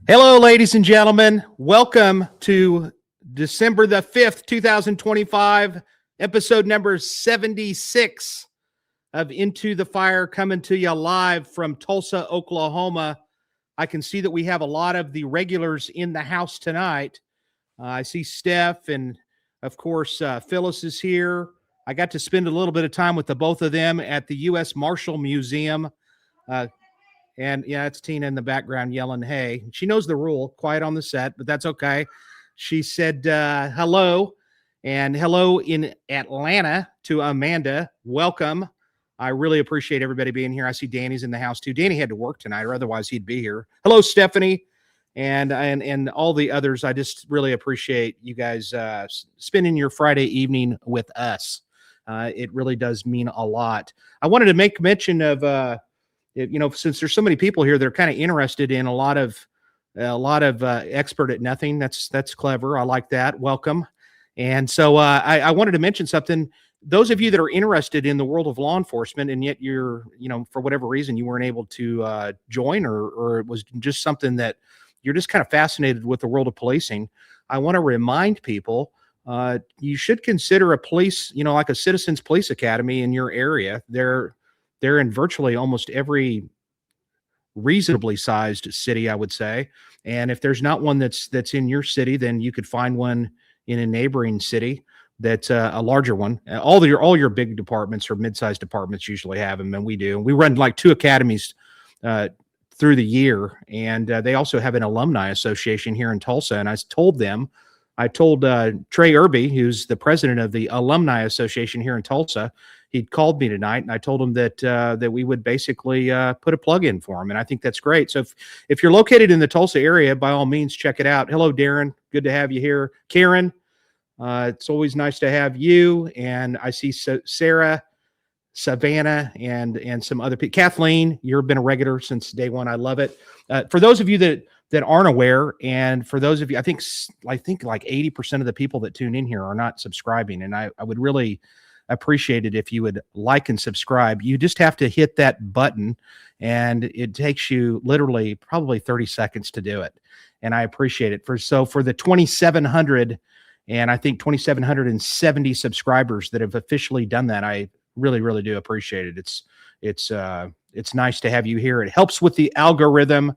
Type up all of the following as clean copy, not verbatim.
Hello, ladies and gentlemen. Welcome to December the 5th, 2025, episode number 76 of Into the Fire, coming to you live from Tulsa, Oklahoma. I can see that we have a lot of the regulars in the house tonight. I see Steph and, of course, Phyllis is here. I got to spend a little bit of time with the both of them at the U.S. Marshall Museum. And yeah, it's Tina in the background yelling, hey. She knows the rule, quiet on the set, but that's okay. She said hello, and hello in Atlanta to Amanda. Welcome. I really appreciate everybody being here. I see Danny's in the house too. Danny had to work tonight, or otherwise he'd be here. Hello, Stephanie, and all the others. I just really appreciate you guys spending your Friday evening with us. It really does mean a lot. I wanted to make mention of since there's so many people here that are kind of interested in a lot of expert at nothing. That's clever. I like that. Welcome. And so I wanted to mention something. Those of you that are interested in the world of law enforcement, and yet you're, for whatever reason, you weren't able to join, or it was just something that you're just kind of fascinated with the world of policing. I want to remind people you should consider a police, like a Citizens Police Academy in your area. They're in virtually almost every reasonably sized city, I would say. And if there's not one that's in your city, then you could find one in a neighboring city that's a larger one. All your big departments or mid-sized departments usually have them, and we do. We run like 2 academies through the year, and they also have an alumni association here in Tulsa. And I told Trey Irby, who's the president of the Alumni Association here in Tulsa, he'd called me tonight, and I told him that we would basically put a plug in for him, and I think that's great. So if you're located in the Tulsa area, by all means, check it out. Hello, Darren. Good to have you here. Karen, it's always nice to have you. And I see Sarah, Savannah, and some other people. Kathleen, you've been a regular since day one. I love it. For those of you that aren't aware, and for those of you, I think like 80% of the people that tune in here are not subscribing, and I would really appreciate it if you would like and subscribe. You just have to hit that button, and it takes you literally probably 30 seconds to do it, and I appreciate it. For the 2,700 and I think 2,770 subscribers that have officially done that, I really, really do appreciate it. It's nice to have you here. It helps with the algorithm.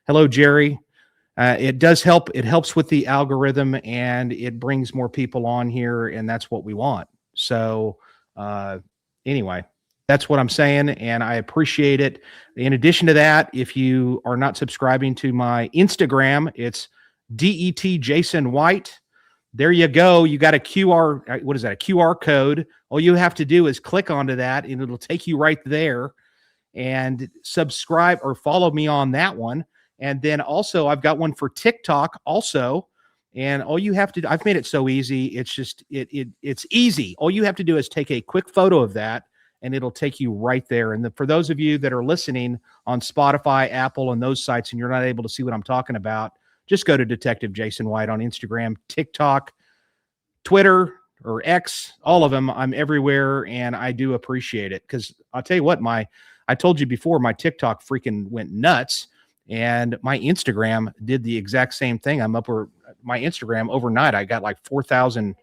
Hello, Jerry. It does help. It helps with the algorithm, and it brings more people on here, and that's what we want. So anyway, that's what I'm saying, and I appreciate it. In addition to that, if you are not subscribing to my Instagram, it's DET Jason White. There you go. You got a QR. What is that? A QR code. All you have to do is click onto that, and it'll take you right there. And subscribe or follow me on that one. And then also, I've got one for TikTok also. And all you have to do, I've made it so easy. It's just, it's easy. All you have to do is take a quick photo of that, and it'll take you right there. And for those of you that are listening on Spotify, Apple, and those sites, and you're not able to see what I'm talking about, just go to Detective Jason White on Instagram, TikTok, Twitter, or X, all of them. I'm everywhere, and I do appreciate it. Because I'll tell you what, I told you before, my TikTok freaking went nuts. And my Instagram did the exact same thing. My Instagram overnight, I got like 4,000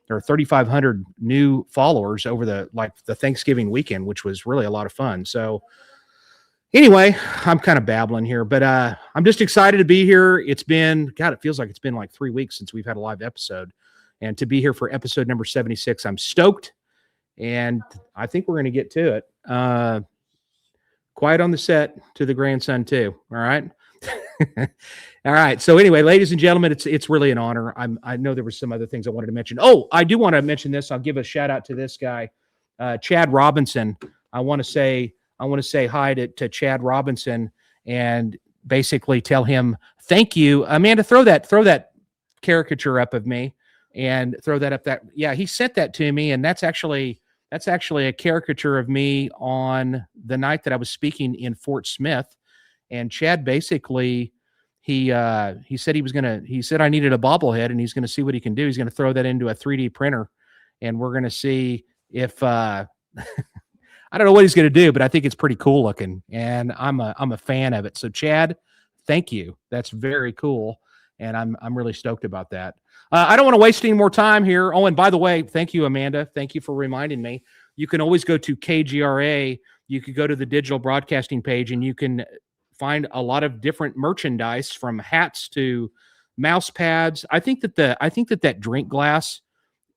or 3,500 new followers over the Thanksgiving weekend, which was really a lot of fun. So anyway, I'm kind of babbling here, but I'm just excited to be here. It feels like it's been like 3 weeks since we've had a live episode, and to be here for episode number 76, I'm stoked, and I think we're going to get to it. Quiet on the set to the grandson too. All right. All right. So anyway, ladies and gentlemen, it's really an honor. I know there were some other things I wanted to mention. Oh, I do want to mention this. I'll give a shout out to this guy, Chad Robinson. I want to say hi to Chad Robinson and basically tell him thank you. Amanda, throw that caricature up of me and throw that up. Yeah, he sent that to me, and that's actually a caricature of me on the night that I was speaking in Fort Smith. And Chad basically, he said I needed a bobblehead, and he's going to see what he can do. He's going to throw that into a 3D printer, and we're going to see if I don't know what he's going to do, but I think it's pretty cool looking, and I'm a fan of it. So Chad, thank you. That's very cool. And I'm really stoked about that. I don't want to waste any more time here. Oh, and by the way, thank you, Amanda. Thank you for reminding me. You can always go to KGRA. You could go to the digital broadcasting page, and you can find a lot of different merchandise, from hats to mouse pads. I think that drink glass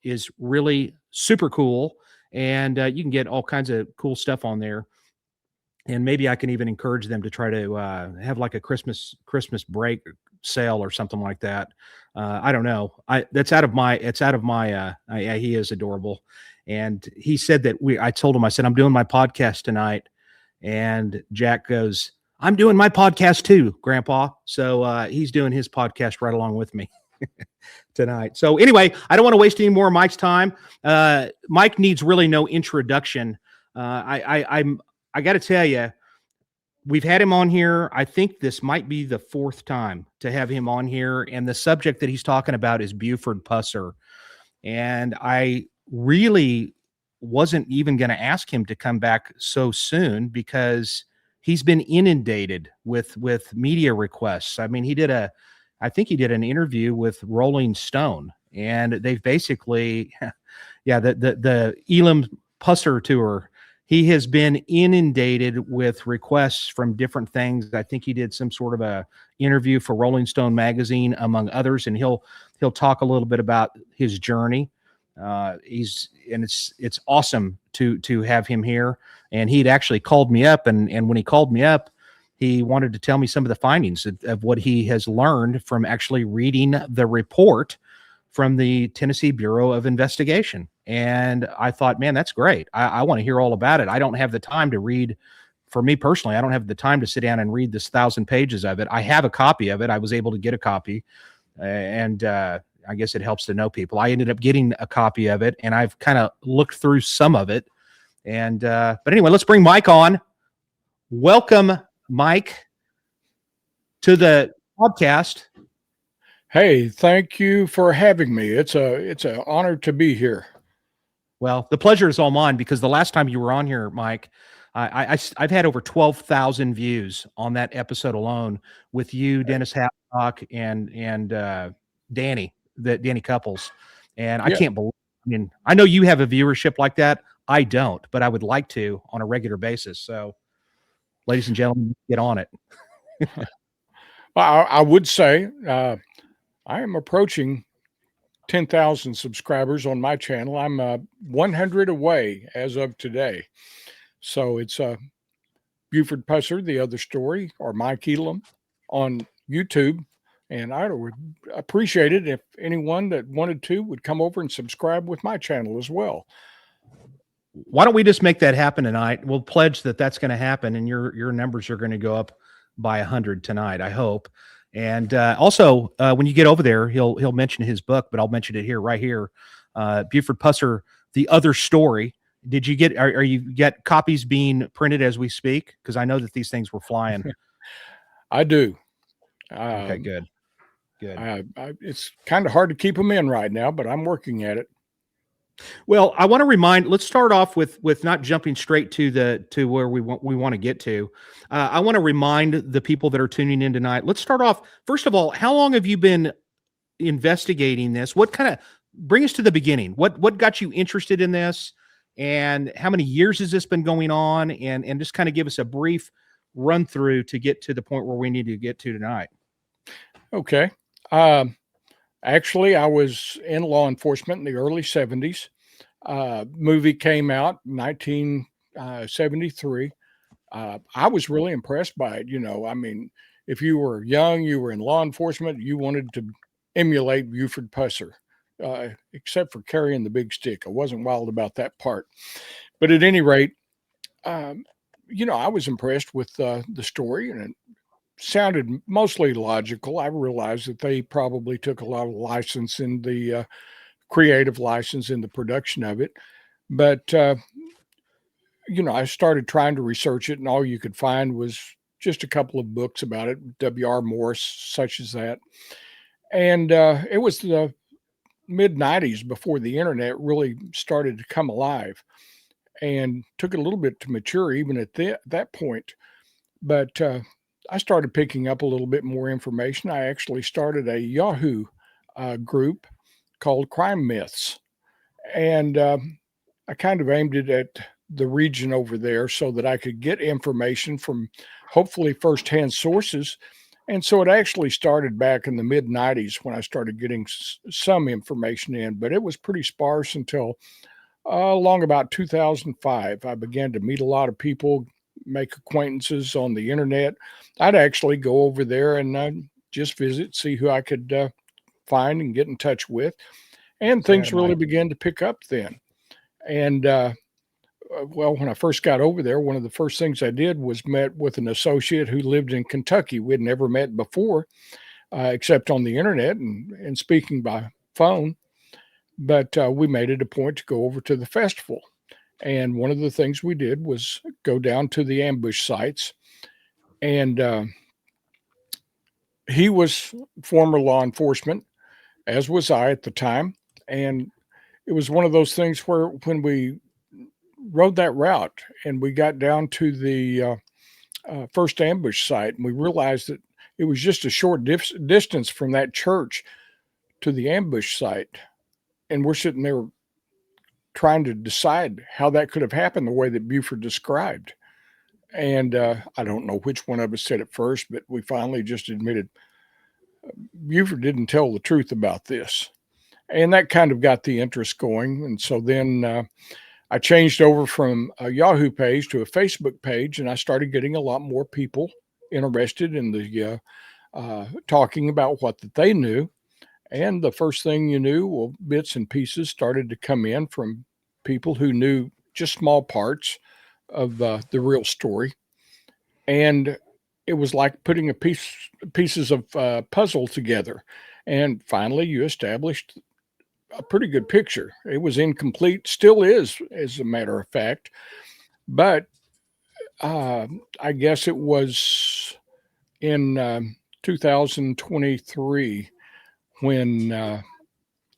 is really super cool, and you can get all kinds of cool stuff on there. And maybe I can even encourage them to try to have like a Christmas break sale or something like that. I don't know. He is adorable. And he said that I told him, I said, I'm doing my podcast tonight. And Jack goes, I'm doing my podcast too, Grandpa. So he's doing his podcast right along with me tonight. So anyway, I don't want to waste any more of Mike's time. Mike needs really no introduction. I got to tell you, we've had him on here. I think this might be the fourth time to have him on here. And the subject that he's talking about is Buford Pusser. And I really wasn't even going to ask him to come back so soon, because he's been inundated with media requests. I mean, I think he did an interview with Rolling Stone, and they've basically, the Elam Pusser tour. He has been inundated with requests from different things. I think he did some sort of a interview for Rolling Stone magazine, among others, and he'll talk a little bit about his journey. It's awesome to have him here. And he'd actually called me up, and when he called me up, he wanted to tell me some of the findings of what he has learned from actually reading the report from the Tennessee Bureau of Investigation. And I thought, man, that's great. I want to hear all about it. I don't have the time to read. For me personally, I don't have the time to sit down and read this 1,000 pages of it. I have a copy of it. I was able to get a copy, and I guess it helps to know people. I ended up getting a copy of it, and I've kind of looked through some of it. And but anyway, let's bring Mike on. Welcome, Mike, to the podcast. Hey, thank you for having me. It's an honor to be here. Well, the pleasure is all mine, because the last time you were on here, Mike, I've had over 12,000 views on that episode alone, with you, Dennis Hathcock, and Danny Couples. And I can't believe, I mean, I know you have a viewership like that. I don't, but I would like to on a regular basis. So, ladies and gentlemen, get on it. Well, I would say I am approaching 10,000 subscribers on my channel. I'm 100 away as of today. So it's Buford Pusser, The Other Story, or Mike Elam on YouTube. And I would appreciate it if anyone that wanted to would come over and subscribe with my channel as well. Why don't we just make that happen tonight? We'll pledge that that's going to happen, and your numbers are going to go up by 100 tonight, I hope. And also, when you get over there, he'll mention his book, but I'll mention it right here. Buford Pusser, The Other Story. Did you get? Are you get copies being printed as we speak? Because I know that these things were flying. I do. Okay, good. It's kind of hard to keep them in right now, but I'm working at it. Well, I want to let's start off with not jumping straight to where we want to get to. I want to remind the people that are tuning in tonight. Let's start off, first of all, how long have you been investigating this? Bring us to the beginning. What got you interested in this, and how many years has this been going on? And just kind of give us a brief run through to get to the point where we need to get to tonight. Okay. Actually, I was in law enforcement in the early 70s. Movie came out in 1973. I was really impressed by it. You know, I mean, if you were young, you were in law enforcement, you wanted to emulate Buford Pusser, except for carrying the big stick. I wasn't wild about that part. But at any rate, you know, I was impressed with the story, and it sounded mostly logical. I realized that they probably took a lot of license in the creative license in the production of it. But, you know, I started trying to research it, and all you could find was just a couple of books about it, W.R. Morse, such as that. And it was the mid-90s before the internet really started to come alive, and took it a little bit to mature even at that point. But I started picking up a little bit more information. I actually started a Yahoo group called Crime Myths. And I kind of aimed it at the region over there so that I could get information from hopefully firsthand sources. And so it actually started back in the mid 90s when I started getting some information in, but it was pretty sparse until along about 2005. I began to meet a lot of people, make acquaintances on the internet. I'd actually go over there and just visit, see who I could find and get in touch with. And things really began to pick up then. And well, when I first got over there, one of the first things I did was met with an associate who lived in Kentucky. We'd never met before, except on the internet and speaking by phone. But we made it a point to go over to the festival. And one of the things we did was go down to the ambush sites. And he was former law enforcement, as was I at the time. And it was one of those things where when we rode that route and we got down to the first ambush site and we realized that it was just a short distance from that church to the ambush site. And we're sitting there trying to decide how that could have happened the way that Buford described. And I don't know which one of us said it first, but we finally just admitted Buford didn't tell the truth about this. And that kind of got the interest going. And so then I changed over from a Yahoo page to a Facebook page, and I started getting a lot more people interested in the talking about what that they knew. And the first thing you knew, well, bits and pieces started to come in from people who knew just small parts of the real story. And it was like putting pieces of puzzle together. And finally, you established a pretty good picture. It was incomplete, still is, as a matter of fact. But I guess it was in 2023 when,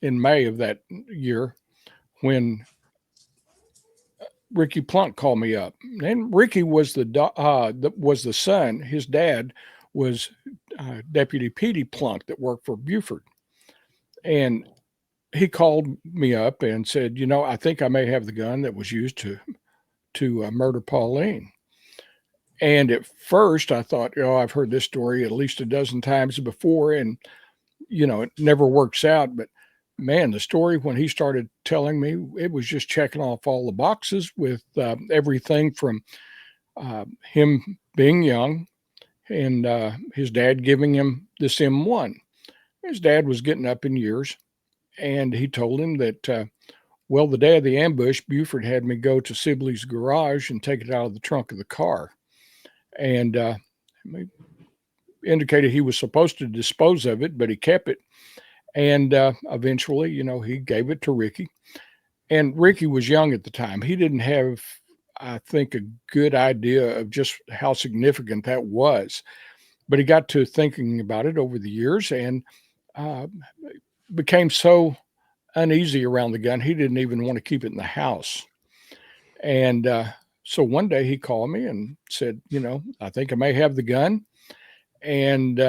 in May of that year, when Ricky Plunk called me up, and Ricky was the son. His dad was Deputy Petey Plunk that worked for Buford, and he called me up and said, "You know, I think I may have the gun that was used to murder Pauline." And at first, I thought, "Oh, I've heard this story at least a dozen times before, and it never works out." But man, the story when he started telling me, it was just checking off all the boxes with everything from him being young and his dad giving him this M1. His dad was getting up in years, and he told him that, well, the day of the ambush, Buford had me go to Sibley's garage and take it out of the trunk of the car. And he indicated he was supposed to dispose of it, but he kept it. And eventually, he gave it to Ricky. And Ricky was young at the time. He didn't have, I think, a good idea of just how significant that was. But he got to thinking about it over the years and became so uneasy around the gun, he didn't even want to keep it in the house. And so one day he called me and said, I think I may have the gun. And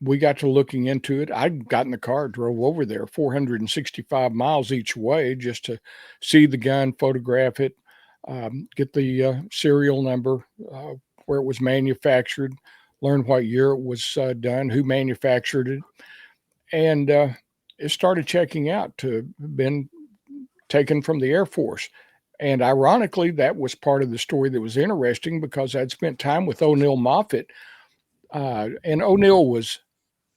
we got to looking into it. I got in the car, drove over there 465 miles each way just to see the gun, photograph it, get the serial number, where it was manufactured, learn what year it was done, who manufactured it. And it started checking out to have been taken from the Air Force. And ironically, that was part of the story that was interesting because I'd spent time with O'Neill Moffett. And O'Neill was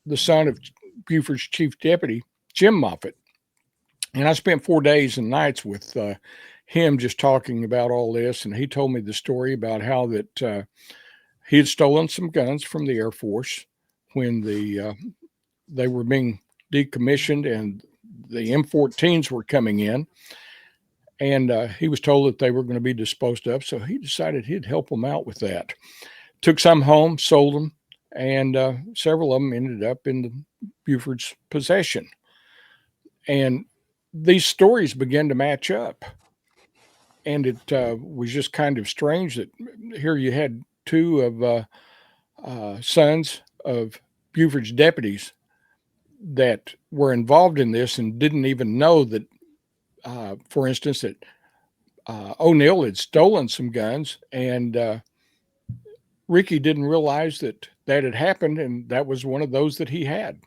the son of Buford's chief deputy, Jim Moffett. And I spent 4 days and nights with him just talking about all this. And he told me the story about how that he had stolen some guns from the Air Force when they were being decommissioned and the M14s were coming in. And he was told that they were going to be disposed of. So he decided he'd help them out with that. Took some home, sold them, and several of them ended up in the Buford's possession. And these stories began to match up. And it was just kind of strange that here you had two of sons of Buford's deputies that were involved in this and didn't even know that, for instance, that O'Neill had stolen some guns, and Ricky didn't realize that had happened, and that was one of those that he had.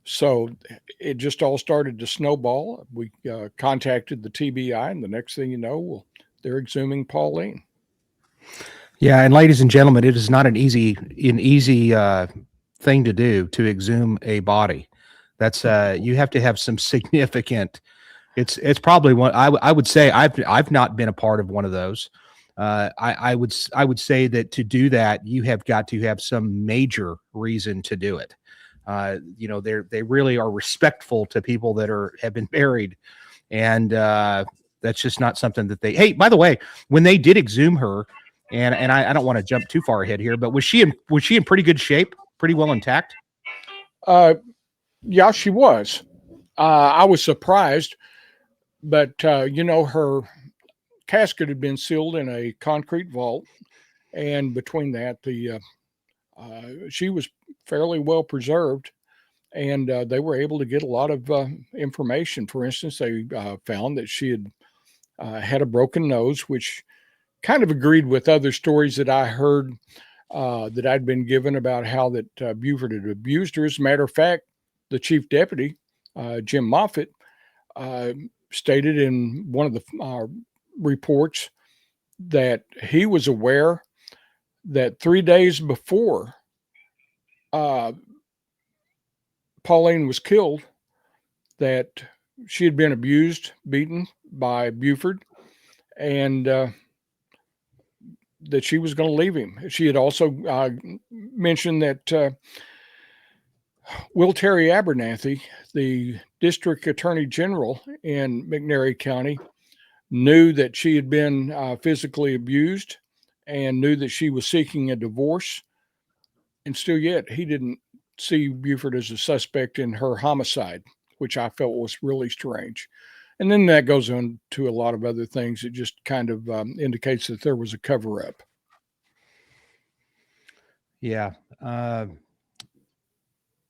So it just all started to snowball. We contacted the TBI, and the next thing you know, well, they're exhuming Pauline. Yeah, and ladies and gentlemen, it is not an easy thing to do, to exhume a body. That's you have to have some significant. It's probably one. I would say I've not been a part of one of those. I would say that to do that, you have got to have some major reason to do it. They really are respectful to people that have been buried, and that's just not something that they. Hey, by the way, when they did exhume her, and I don't want to jump too far ahead here, but was she in pretty good shape, pretty well intact? Yeah, she was. I was surprised, but her casket had been sealed in a concrete vault, and between that, she was fairly well preserved, and they were able to get a lot of information. For instance, they found that she had a broken nose, which kind of agreed with other stories that I heard that I'd been given about how that Buford had abused her. As a matter of fact, the chief deputy, Jim Moffitt, stated in one of the reports that he was aware that 3 days before Pauline was killed, that she had been abused, beaten by Buford, and that she was going to leave him. She had also mentioned that Will Terry Abernathy, the district attorney general in McNairy County, knew that she had been physically abused and knew that she was seeking a divorce. And still yet, he didn't see Buford as a suspect in her homicide, which I felt was really strange. And then that goes on to a lot of other things. It just kind of indicates that there was a cover-up. Yeah.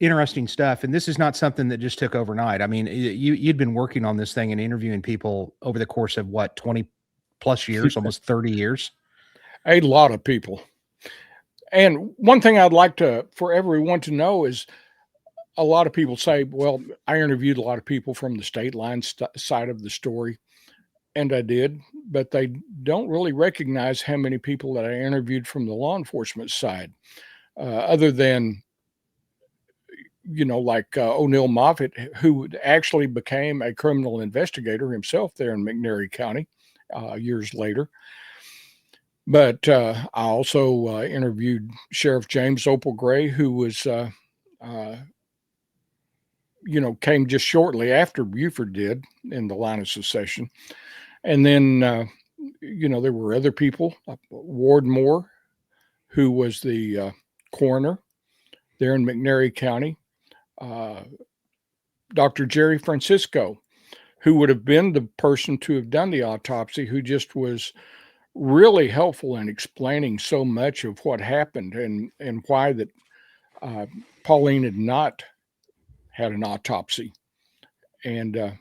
Interesting stuff. And this is not something that just took overnight. I mean, you'd been working on this thing and interviewing people over the course of 20 plus years, almost 30 years. A lot of people. And one thing I'd like for everyone to know is, a lot of people say, well, I interviewed a lot of people from the state line side of the story, and I did, but they don't really recognize how many people that I interviewed from the law enforcement side, other than, like O'Neill Moffitt, who actually became a criminal investigator himself there in McNairy County years later. But I also interviewed Sheriff James Opal Gray, who was, came just shortly after Buford did in the line of succession. And then, there were other people, Ward Moore, who was the coroner there in McNairy County, Dr. Jerry Francisco, who would have been the person to have done the autopsy, who just was really helpful in explaining so much of what happened and why that Pauline had not had an autopsy. And a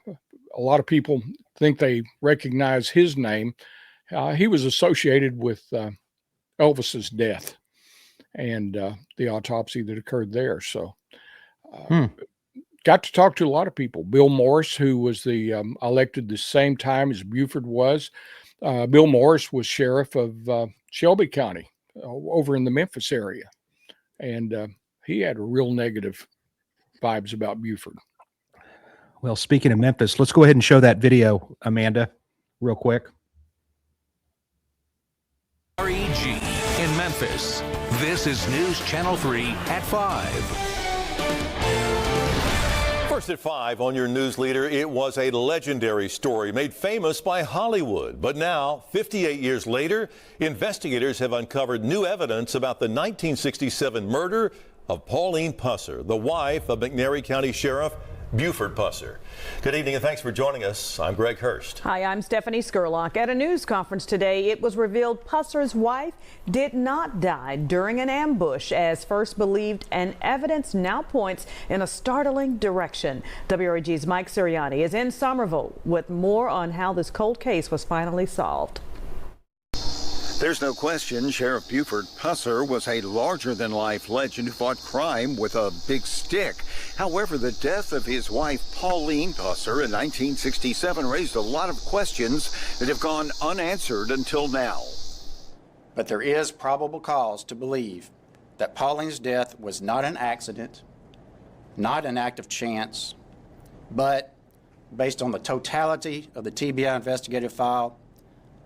lot of people think they recognize his name. He was associated with Elvis's death and the autopsy that occurred there. So got to talk to a lot of people. Bill Morris, who was the elected the same time as Buford was. Bill Morris was sheriff of Shelby County over in the Memphis area. And he had a real negative vibes about Buford. Well, speaking of Memphis, let's go ahead and show that video, Amanda, real quick. REG in Memphis. This is News Channel 3 at 5. First at 5 on your news leader, it was a legendary story made famous by Hollywood. But now, 58 years later, investigators have uncovered new evidence about the 1967 murder of Pauline Pusser, the wife of McNairy County Sheriff Buford Pusser. Good evening and thanks for joining us. I'm Greg Hurst. Hi, I'm Stephanie Skurlock. At a news conference today, it was revealed Pusser's wife did not die during an ambush as first believed, and evidence now points in a startling direction. WREG's Mike Sirianni is in Somerville with more on how this cold case was finally solved. There's no question Sheriff Buford Pusser was a larger-than-life legend who fought crime with a big stick. However, the death of his wife, Pauline Pusser, in 1967 raised a lot of questions that have gone unanswered until now. But there is probable cause to believe that Pauline's death was not an accident, not an act of chance, but, based on the totality of the TBI investigative file,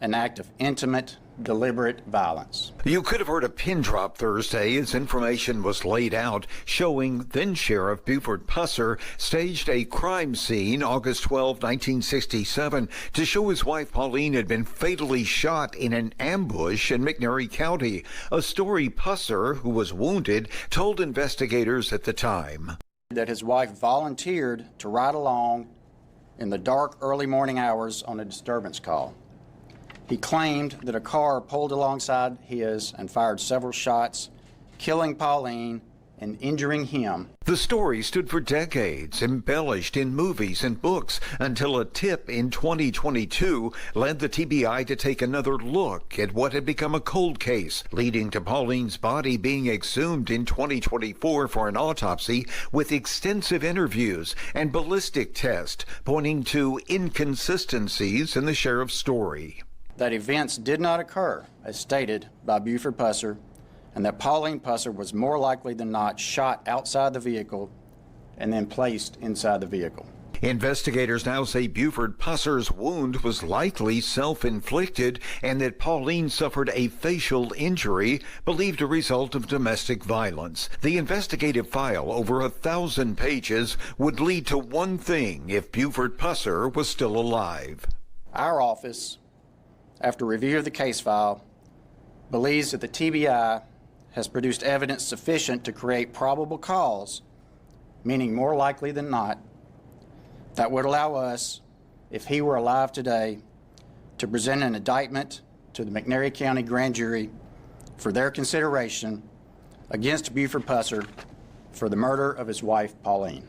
an act of intimate, deliberate violence. You could have heard a pin drop Thursday as information was laid out showing then Sheriff Buford Pusser staged a crime scene August 12, 1967 to show his wife Pauline had been fatally shot in an ambush in McNairy County, a story Pusser, who was wounded, told investigators at the time. That his wife volunteered to ride along in the dark early morning hours on a disturbance call. He claimed that a car pulled alongside his and fired several shots, killing Pauline and injuring him. The story stood for decades, embellished in movies and books, until a tip in 2022 led the TBI to take another look at what had become a cold case, leading to Pauline's body being exhumed in 2024 for an autopsy with extensive interviews and ballistic tests pointing to inconsistencies in the sheriff's story. That events did not occur, as stated by Buford Pusser, and that Pauline Pusser was more likely than not shot outside the vehicle and then placed inside the vehicle. Investigators now say Buford Pusser's wound was likely self-inflicted and that Pauline suffered a facial injury believed a result of domestic violence. The investigative file, over 1,000 pages, would lead to one thing if Buford Pusser was still alive. Our office, after review of the case file, believes that the TBI has produced evidence sufficient to create probable cause, meaning more likely than not, that would allow us, if he were alive today, to present an indictment to the McNairy County Grand Jury for their consideration against Buford Pusser for the murder of his wife, Pauline.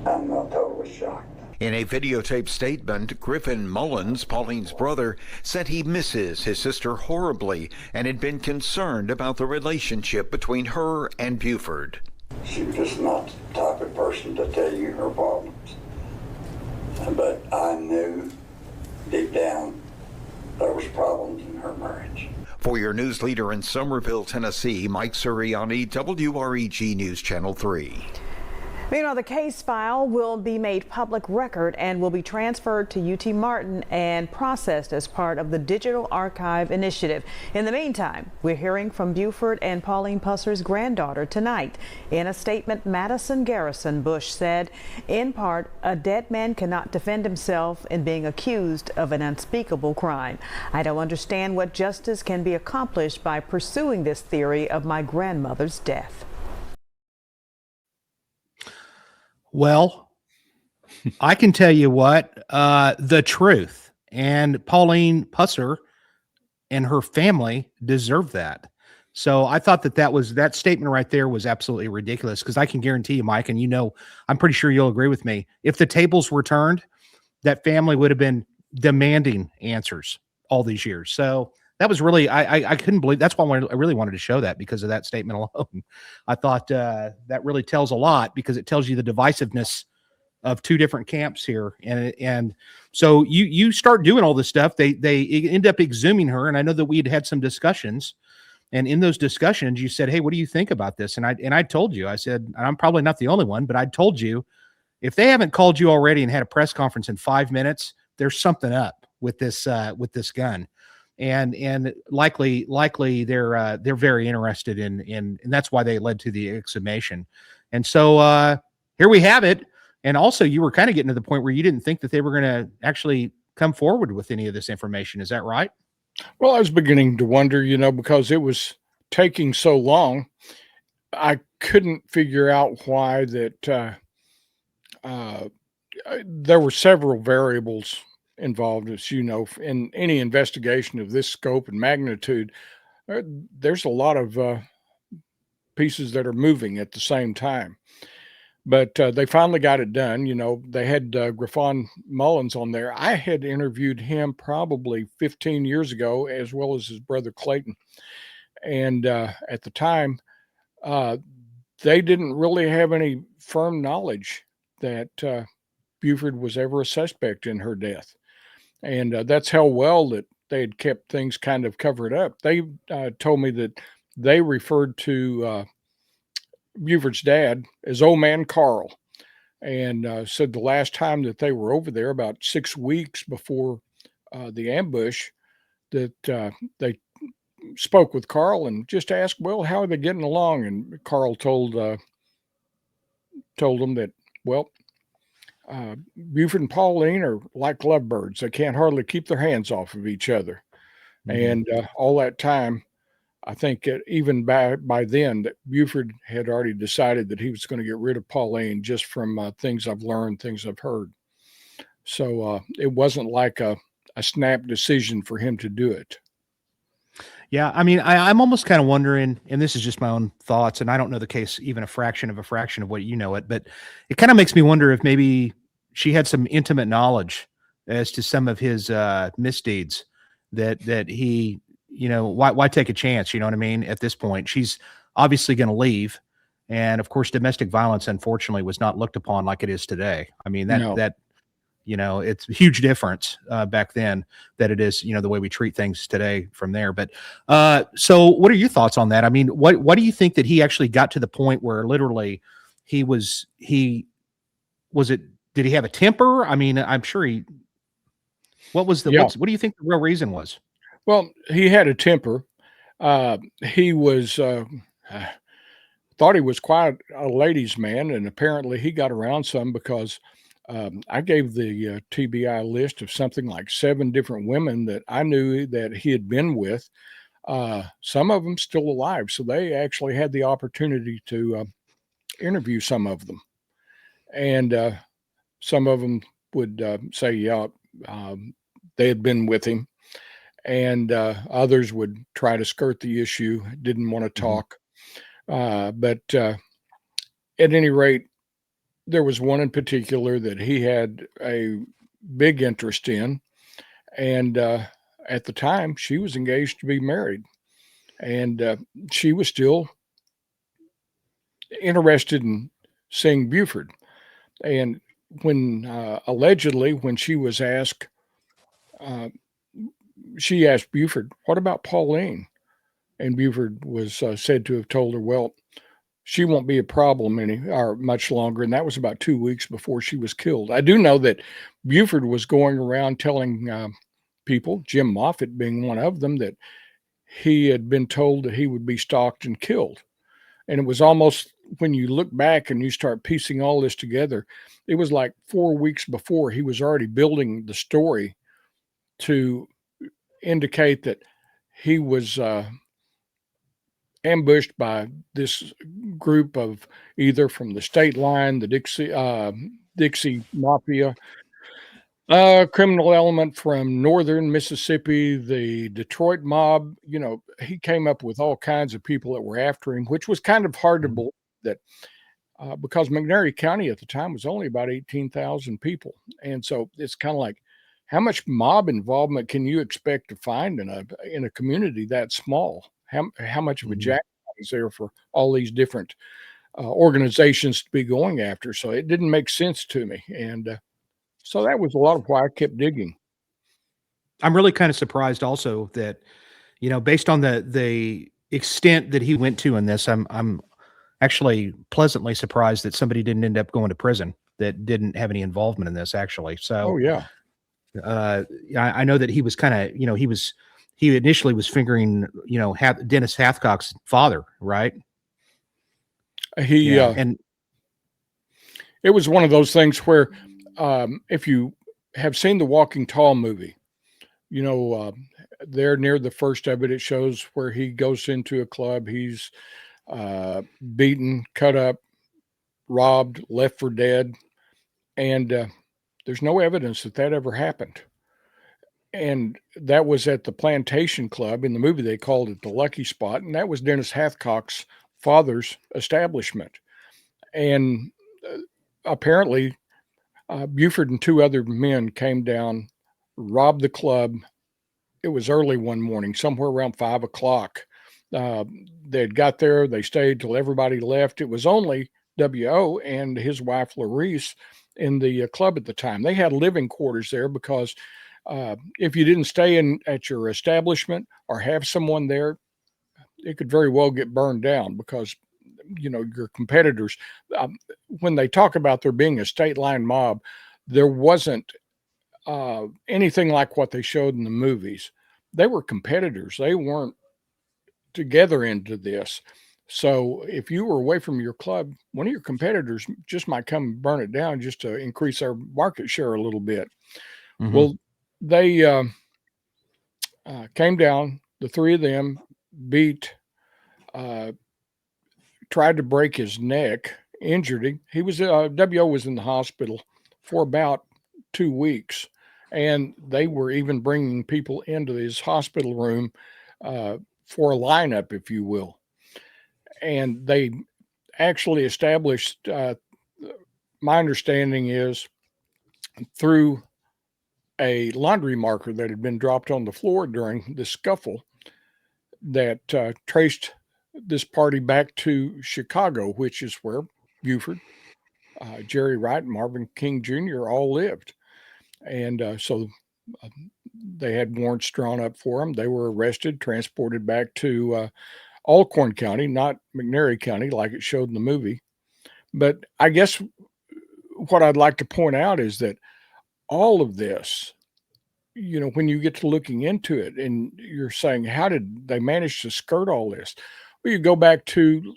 I'm not totally shocked. In a videotaped statement, Griffin Mullins, Pauline's brother, said he misses his sister horribly and had been concerned about the relationship between her and Buford. She was just not the type of person to tell you her problems. But I knew deep down there was problems in her marriage. For your news leader in Somerville, Tennessee, Mike Sirianni, WREG News Channel 3. Meanwhile, the case file will be made public record and will be transferred to UT Martin and processed as part of the Digital Archive Initiative. In the meantime, we're hearing from Buford and Pauline Pusser's granddaughter tonight. In a statement, Madison Garrison Bush said, in part, a dead man cannot defend himself in being accused of an unspeakable crime. I don't understand what justice can be accomplished by pursuing this theory of my grandmother's death. Well, I can tell you what, the truth, and Pauline Pusser and her family deserve that. So I thought that statement right there was absolutely ridiculous, because I can guarantee you, Mike, and I'm pretty sure you'll agree with me, if the tables were turned, that family would have been demanding answers all these years. So that was really, I couldn't believe, that's why I really wanted to show that, because of that statement alone. I thought that really tells a lot, because it tells you the divisiveness of two different camps here. And so you start doing all this stuff, they end up exhuming her. And I know that we had some discussions, and in those discussions you said, hey, what do you think about this? And I told you, I said, and I'm probably not the only one, but I told you, if they haven't called you already and had a press conference in 5 minutes, there's something up with this gun. And likely they're very interested in and that's why they led to the exhumation. And so here we have it. And also, you were kind of getting to the point where you didn't think that they were going to actually come forward with any of this information. Is that right? Well, I was beginning to wonder, because it was taking so long. I couldn't figure out why that there were several variables involved, as you know, in any investigation of this scope and magnitude. Uh, there's a lot of pieces that are moving at the same time. But they finally got it done. You know, they had Griffon Mullins on there. I had interviewed him probably 15 years ago, as well as his brother Clayton. And at the time, uh, they didn't really have any firm knowledge that Buford was ever a suspect in her death. And that's how well that they had kept things kind of covered up. They told me that they referred to Buford's dad as Old Man Carl, and said the last time that they were over there, about 6 weeks before the ambush, that they spoke with Carl and just asked, "Well, how are they getting along?" And Carl told them that, well, Buford and Pauline are like lovebirds; they can't hardly keep their hands off of each other. And all that time, I think even by then, that Buford had already decided that he was going to get rid of Pauline, just from things I've learned, things I've heard. So it wasn't like a snap decision for him to do it. Yeah, I mean, I'm almost kind of wondering, and this is just my own thoughts, and I don't know the case even a fraction of what you know it, but it kind of makes me wonder if maybe she had some intimate knowledge as to some of his misdeeds that he, why take a chance? You know what I mean? At this point, she's obviously going to leave, and of course, domestic violence, unfortunately, was not looked upon like it is today. I mean, No. it's a huge difference back then that it is, the way we treat things today from there. But so what are your thoughts on that? I mean, what do you think that he actually got to the point where literally did he have a temper? I mean, I'm sure what do you think the real reason was? Well, he had a temper. He was thought he was quite a ladies' man, and apparently he got around some because I gave the TBI list of something like 7 different women that I knew that he had been with. Some of them still alive, so they actually had the opportunity to interview some of them, and some of them would say, "Yeah, they had been with him," and others would try to skirt the issue, didn't want to talk. But at any rate, there was one in particular that he had a big interest in, and at the time, she was engaged to be married, and she was still interested in seeing Buford. And when allegedly, when she was asked, uh, she asked Buford, "What about Pauline?" And Buford was said to have told her, "Well, she won't be a problem any or much longer." And that was about 2 weeks before she was killed. I do know that Buford was going around telling people, Jim Moffitt being one of them, that he had been told that he would be stalked and killed. And it was almost, when you look back and you start piecing all this together, it was like 4 weeks before he was already building the story to indicate that he was ambushed by this group of, either from the state line, the Dixie Mafia, criminal element from northern Mississippi, the Detroit mob. You know, he came up with all kinds of people that were after him, which was kind of hard to believe that, because McNairy County at the time was only about 18,000 people. And so it's kind of like, how much mob involvement can you expect to find in a community that small? How much of a jackpot is there for all these different organizations to be going after? So it didn't make sense to me. And so that was a lot of why I kept digging. I'm really kind of surprised also that, based on the extent that he went to in this, I'm actually pleasantly surprised that somebody didn't end up going to prison that didn't have any involvement in this, actually. So, Oh, yeah. I know that he was kind of, he initially was fingering, Dennis Hathcock's father, right? And it was one of those things where, if you have seen the Walking Tall movie, there near the first of it, it shows where he goes into a club. He's beaten, cut up, robbed, left for dead. And there's no evidence that that ever happened. And that was at the Plantation Club. In the movie, they called it the Lucky Spot. And that was Dennis Hathcock's father's establishment. And apparently, Buford and 2 other men came down, robbed the club. It was early one morning, somewhere around 5 o'clock. They'd got there. They stayed till everybody left. It was only W.O. and his wife, Larice, in the club at the time. They had living quarters there because if you didn't stay at your establishment or have someone there, it could very well get burned down because, your competitors, when they talk about there being a state line mob, there wasn't anything like what they showed in the movies. They were competitors. They weren't together into this. So if you were away from your club, one of your competitors just might come and burn it down just to increase their market share a little bit. Mm-hmm. Well, they came down, the 3 of them beat, tried to break his neck, injured him. He was, W.O. was in the hospital for about 2 weeks. And they were even bringing people into his hospital room for a lineup, if you will. And they actually established, my understanding is, through a laundry marker that had been dropped on the floor during the scuffle, that traced this party back to Chicago, which is where Buford, Jerry Wright, and Marvin King Jr. all lived. And so they had warrants drawn up for them. They were arrested, transported back to Alcorn County, not McNairy County like it showed in the movie. But I guess what I'd like to point out is that all of this, when you get to looking into it and you're saying, how did they manage to skirt all this? Well, you go back to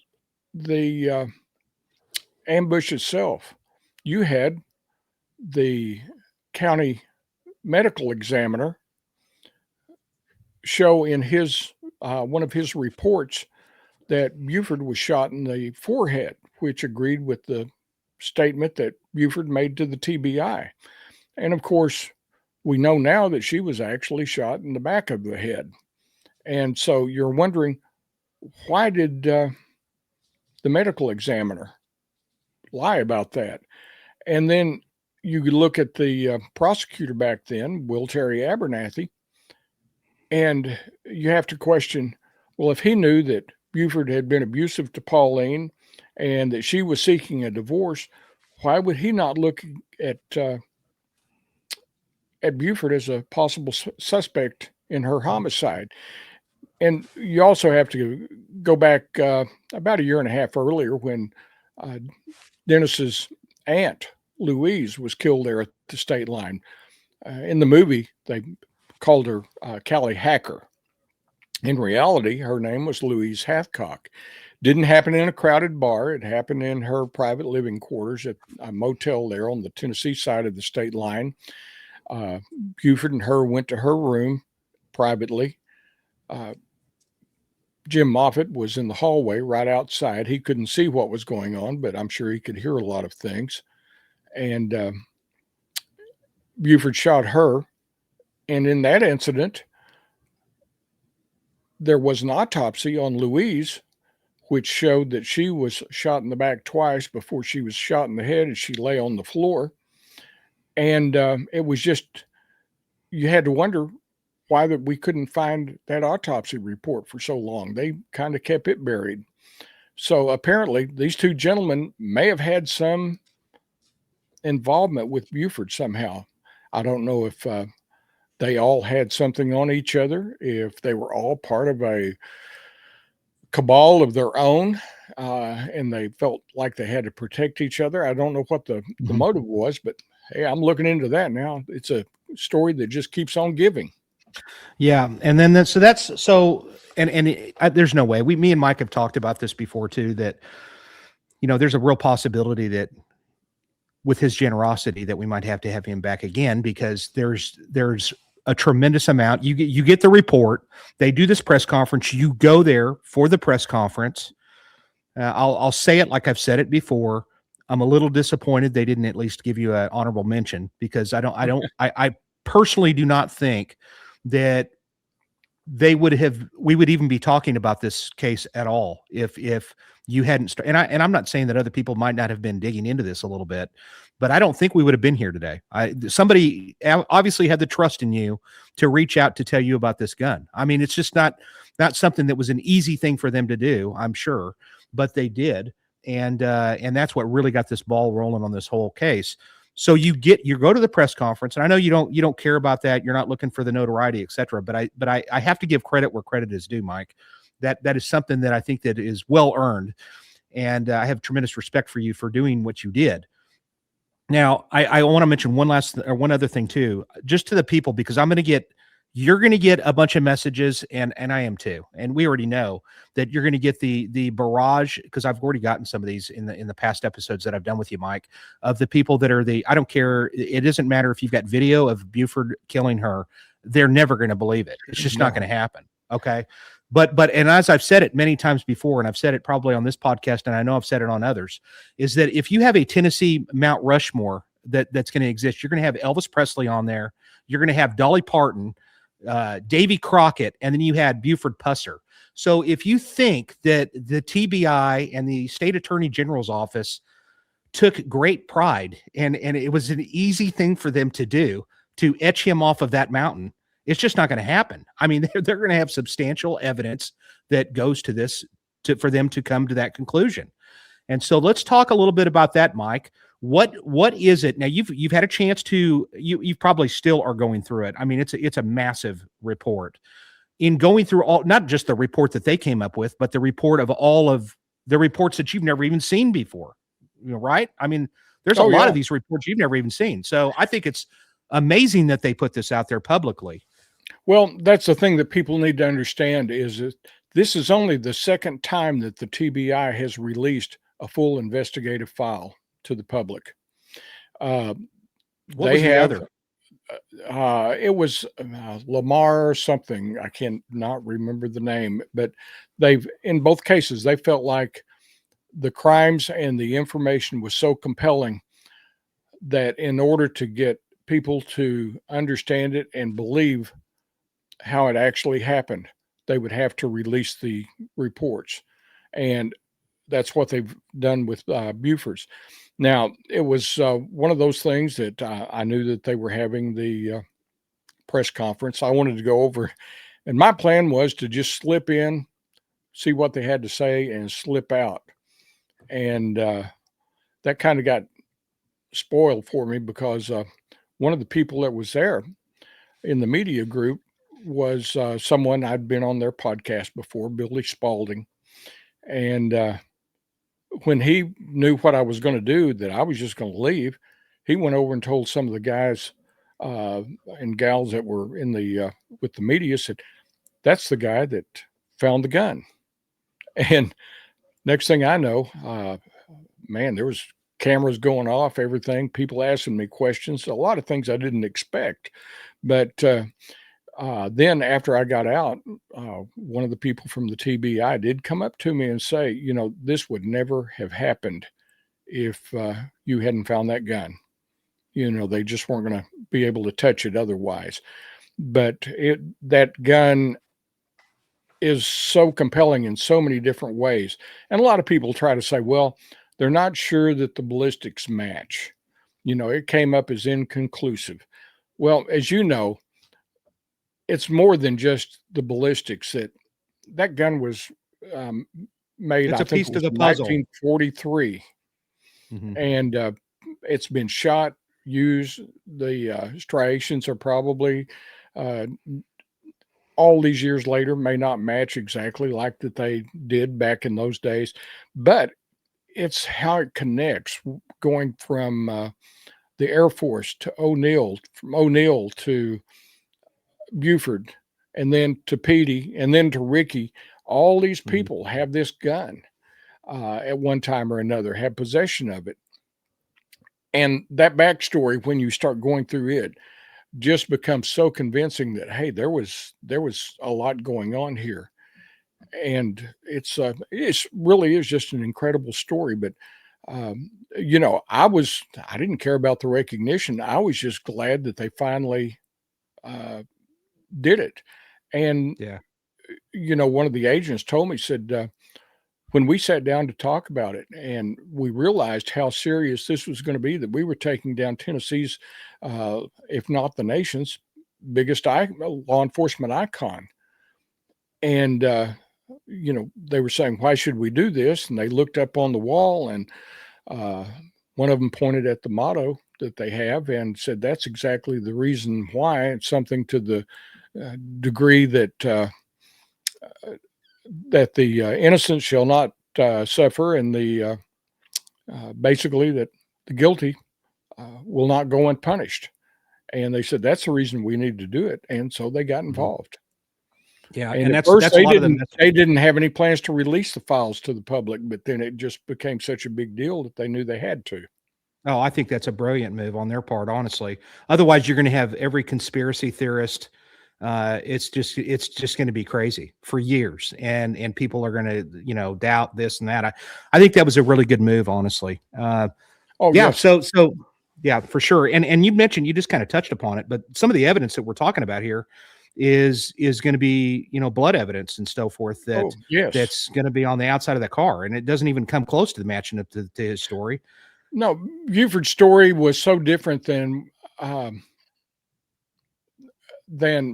the ambush itself. You had the county medical examiner show in his one of his reports that Buford was shot in the forehead, which agreed with the statement that Buford made to the TBI. And of course, we know now that she was actually shot in the back of the head. And so you're wondering, why did the medical examiner lie about that? And then you could look at the prosecutor back then, Will Terry Abernathy, and you have to question, well, if he knew that Buford had been abusive to Pauline and that she was seeking a divorce, why would he not look at Buford as a possible suspect in her homicide? And you also have to go back about a year and a half earlier when Dennis's aunt, Louise, was killed there at the state line. In the movie, they called her Callie Hacker. In reality, her name was Louise Hathcock. Didn't happen in a crowded bar. It happened in her private living quarters at a motel there on the Tennessee side of the state line. Buford and her went to her room privately. Jim Moffitt was in the hallway right outside. He couldn't see what was going on, but I'm sure he could hear a lot of things. And Buford shot her. And in that incident, there was an autopsy on Louise, which showed that she was shot in the back twice before she was shot in the head, and she lay on the floor. And it was just, you had to wonder why that we couldn't find that autopsy report for so long. They kind of kept it buried. So apparently these 2 gentlemen may have had some involvement with Buford somehow. I don't know if they all had something on each other, if they were all part of a cabal of their own, and they felt like they had to protect each other. I don't know what the motive was, but hey, I'm looking into that now. It's a story that just keeps on giving. Yeah. And then there's no way me and Mike have talked about this before too, that, there's a real possibility that with his generosity that we might have to have him back again, because there's a tremendous amount. You get the report, they do this press conference, you go there for the press conference. I'll say it like I've said it before. I'm a little disappointed they didn't at least give you an honorable mention, because I personally do not think that we would even be talking about this case at all if you hadn't and I'm not saying that other people might not have been digging into this a little bit, but I don't think we would have been here today. Somebody obviously had the trust in you to reach out to tell you about this gun. I mean, it's just not something that was an easy thing for them to do, I'm sure, but they did. And that's what really got this ball rolling on this whole case. So you go to the press conference, and I know you don't care about that. You're not looking for the notoriety, et cetera. But I have to give credit where credit is due, Mike. That is something that I think that is well earned, and I have tremendous respect for you for doing what you did. Now, I want to mention one other thing too, just to the people, because you're going to get a bunch of messages, and I am too. And we already know that you're going to get the barrage, because I've already gotten some of these in the past episodes that I've done with you, Mike, of the people that are I don't care. It doesn't matter if you've got video of Buford killing her. They're never going to believe it. It's just not going to happen. Okay. But and as I've said it many times before, and I've said it probably on this podcast, and I know I've said it on others, is that if you have a Tennessee Mount Rushmore that's going to exist, you're going to have Elvis Presley on there. You're going to have Dolly Parton, Davy Crockett, and then you had Buford Pusser. So if you think that the TBI and the state attorney general's office took great pride and it was an easy thing for them to do to etch him off of that mountain, it's just not going to happen. I mean, they're going to have substantial evidence that goes to this for them to come to that conclusion. And so let's talk a little bit about that, Mike. What is it now? You've had a chance to you probably still are going through it. I mean, it's a massive report. In going through not just the report that they came up with, but the report of all of the reports that you've never even seen before. Right? I mean, there's a lot of these reports you've never even seen. So I think it's amazing that they put this out there publicly. Well, that's the thing that people need to understand, is that this is only the second time that the TBI has released a full investigative file to the public. What was the other? It was Lamar something. I can't not remember the name, but in both cases, they felt like the crimes and the information was so compelling that in order to get people to understand it and believe how it actually happened, they would have to release the reports. And that's what they've done with Buford's. Now, it was one of those things that I knew that they were having the press conference. I wanted to go over, and my plan was to just slip in, see what they had to say, and slip out. And that kind of got spoiled for me, because one of the people that was there in the media group was someone I'd been on their podcast before, Billy Spalding. And when he knew what I was going to do, that I was just going to leave, he went over and told some of the guys and gals that were in the with the media, said, "That's the guy that found the gun." And next thing I know, man, there was cameras going off, everything, people asking me questions, a lot of things I didn't expect. But then after I got out, one of the people from the TBI did come up to me and say, this would never have happened if you hadn't found that gun. They just weren't going to be able to touch it otherwise. But that gun is so compelling in so many different ways. And a lot of people try to say, well, they're not sure that the ballistics match. It came up as inconclusive. Well, as you know, it's more than just the ballistics. That gun was made, it's I a think, piece to the puzzle. 1943. Mm-hmm. And it's been shot, used. The striations are probably all these years later may not match exactly like that they did back in those days, but it's how it connects, going from the Air Force to O'Neill, from O'Neill to Buford, and then to Petey, and then to Ricky. All these people have this gun at one time or another, have possession of it. And that backstory, when you start going through it, just becomes so convincing that, hey, there was a lot going on here. And it's really is just an incredible story. But You know, I didn't care about the recognition. I was just glad that they finally did it. And, Yeah. you know, one of the agents told me, said, when we sat down to talk about it and we realized how serious this was going to be, that we were taking down Tennessee's, if not the nation's biggest law enforcement icon. And, you know, they were saying, why should we do this? And they looked up on the wall, and one of them pointed at the motto that they have and said, that's exactly the reason why. It's something to the degree that that the innocent shall not suffer, and the basically that the guilty will not go unpunished. And they said that's the reason we need to do it, and so they got involved. Yeah, And and at that's first a lot of them. they didn't have any plans to release the files to the public, but then it just became such a big deal that they knew they had to. Oh, I think that's a brilliant move on their part, honestly. Otherwise, you're going to have every conspiracy theorist. It's just going to be crazy for years, and people are going to doubt this and that. I think that was a really good move, honestly. Oh yeah, yes. so yeah, for sure. And you mentioned, you just kind of touched upon it, but some of the evidence that we're talking about here is going to be blood evidence and so forth yes, that's going to be on the outside of the car, and it doesn't even come close to the matching up to his story. No, Buford's story was so different than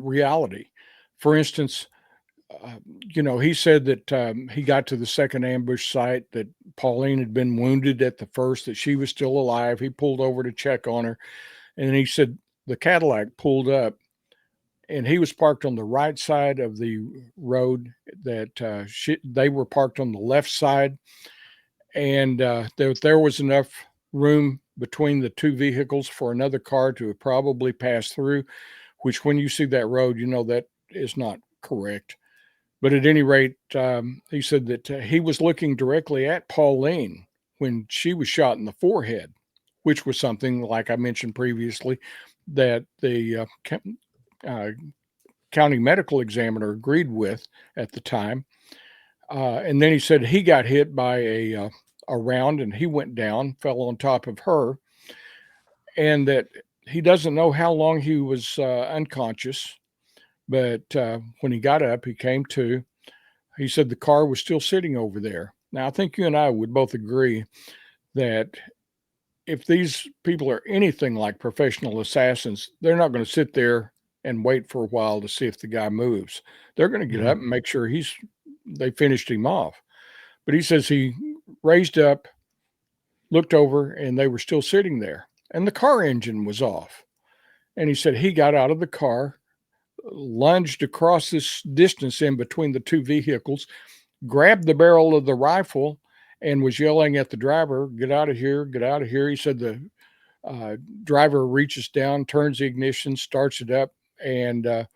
reality. For instance, he said that he got to the second ambush site, that Pauline had been wounded at the first, that she was still alive. He pulled over to check on her, and he said the Cadillac pulled up, and he was parked on the right side of the road, that they were parked on the left side, and there was enough room between the two vehicles for another car to probably pass through, which when you see that road, that is not correct. But at any rate, he said that he was looking directly at Pauline when she was shot in the forehead, which was something, like I mentioned previously, that the county medical examiner agreed with at the time. And then he said he got hit by a round, and he went down, fell on top of her, and that he doesn't know how long he was unconscious. But when he got up, he came to. He said the car was still sitting over there. Now, I think you and I would both agree that if these people are anything like professional assassins, they're not going to sit there and wait for a while to see if the guy moves. They're going to get up and make sure they finished him off. But he says he raised up, looked over, and they were still sitting there. And the car engine was off. And he said he got out of the car, lunged across this distance in between the two vehicles, grabbed the barrel of the rifle, and was yelling at the driver, "Get out of here, get out of here." He said the driver reaches down, turns the ignition, starts it up, and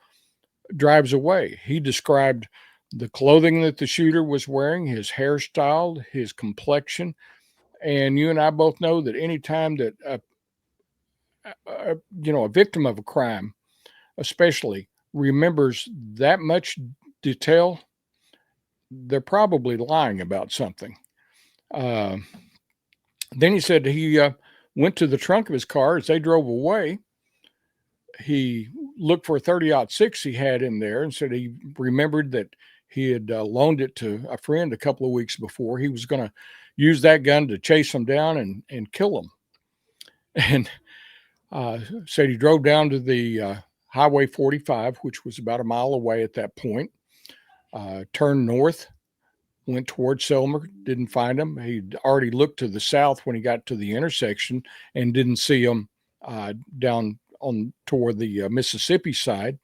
drives away. He described the clothing that the shooter was wearing, his hairstyle, his complexion. And you and I both know that anytime that a victim of a crime especially remembers that much detail, they're probably lying about something. Then he said he went to the trunk of his car as they drove away. He looked for a 30-06 he had in there, and said he remembered that he had loaned it to a friend a couple of weeks before. He was going to use that gun to chase him down and kill him. And said he drove down to the Highway 45, which was about a mile away at that point, turned north, went towards Selmer, didn't find him. He'd already looked to the south when he got to the intersection and didn't see him down on toward the Mississippi side.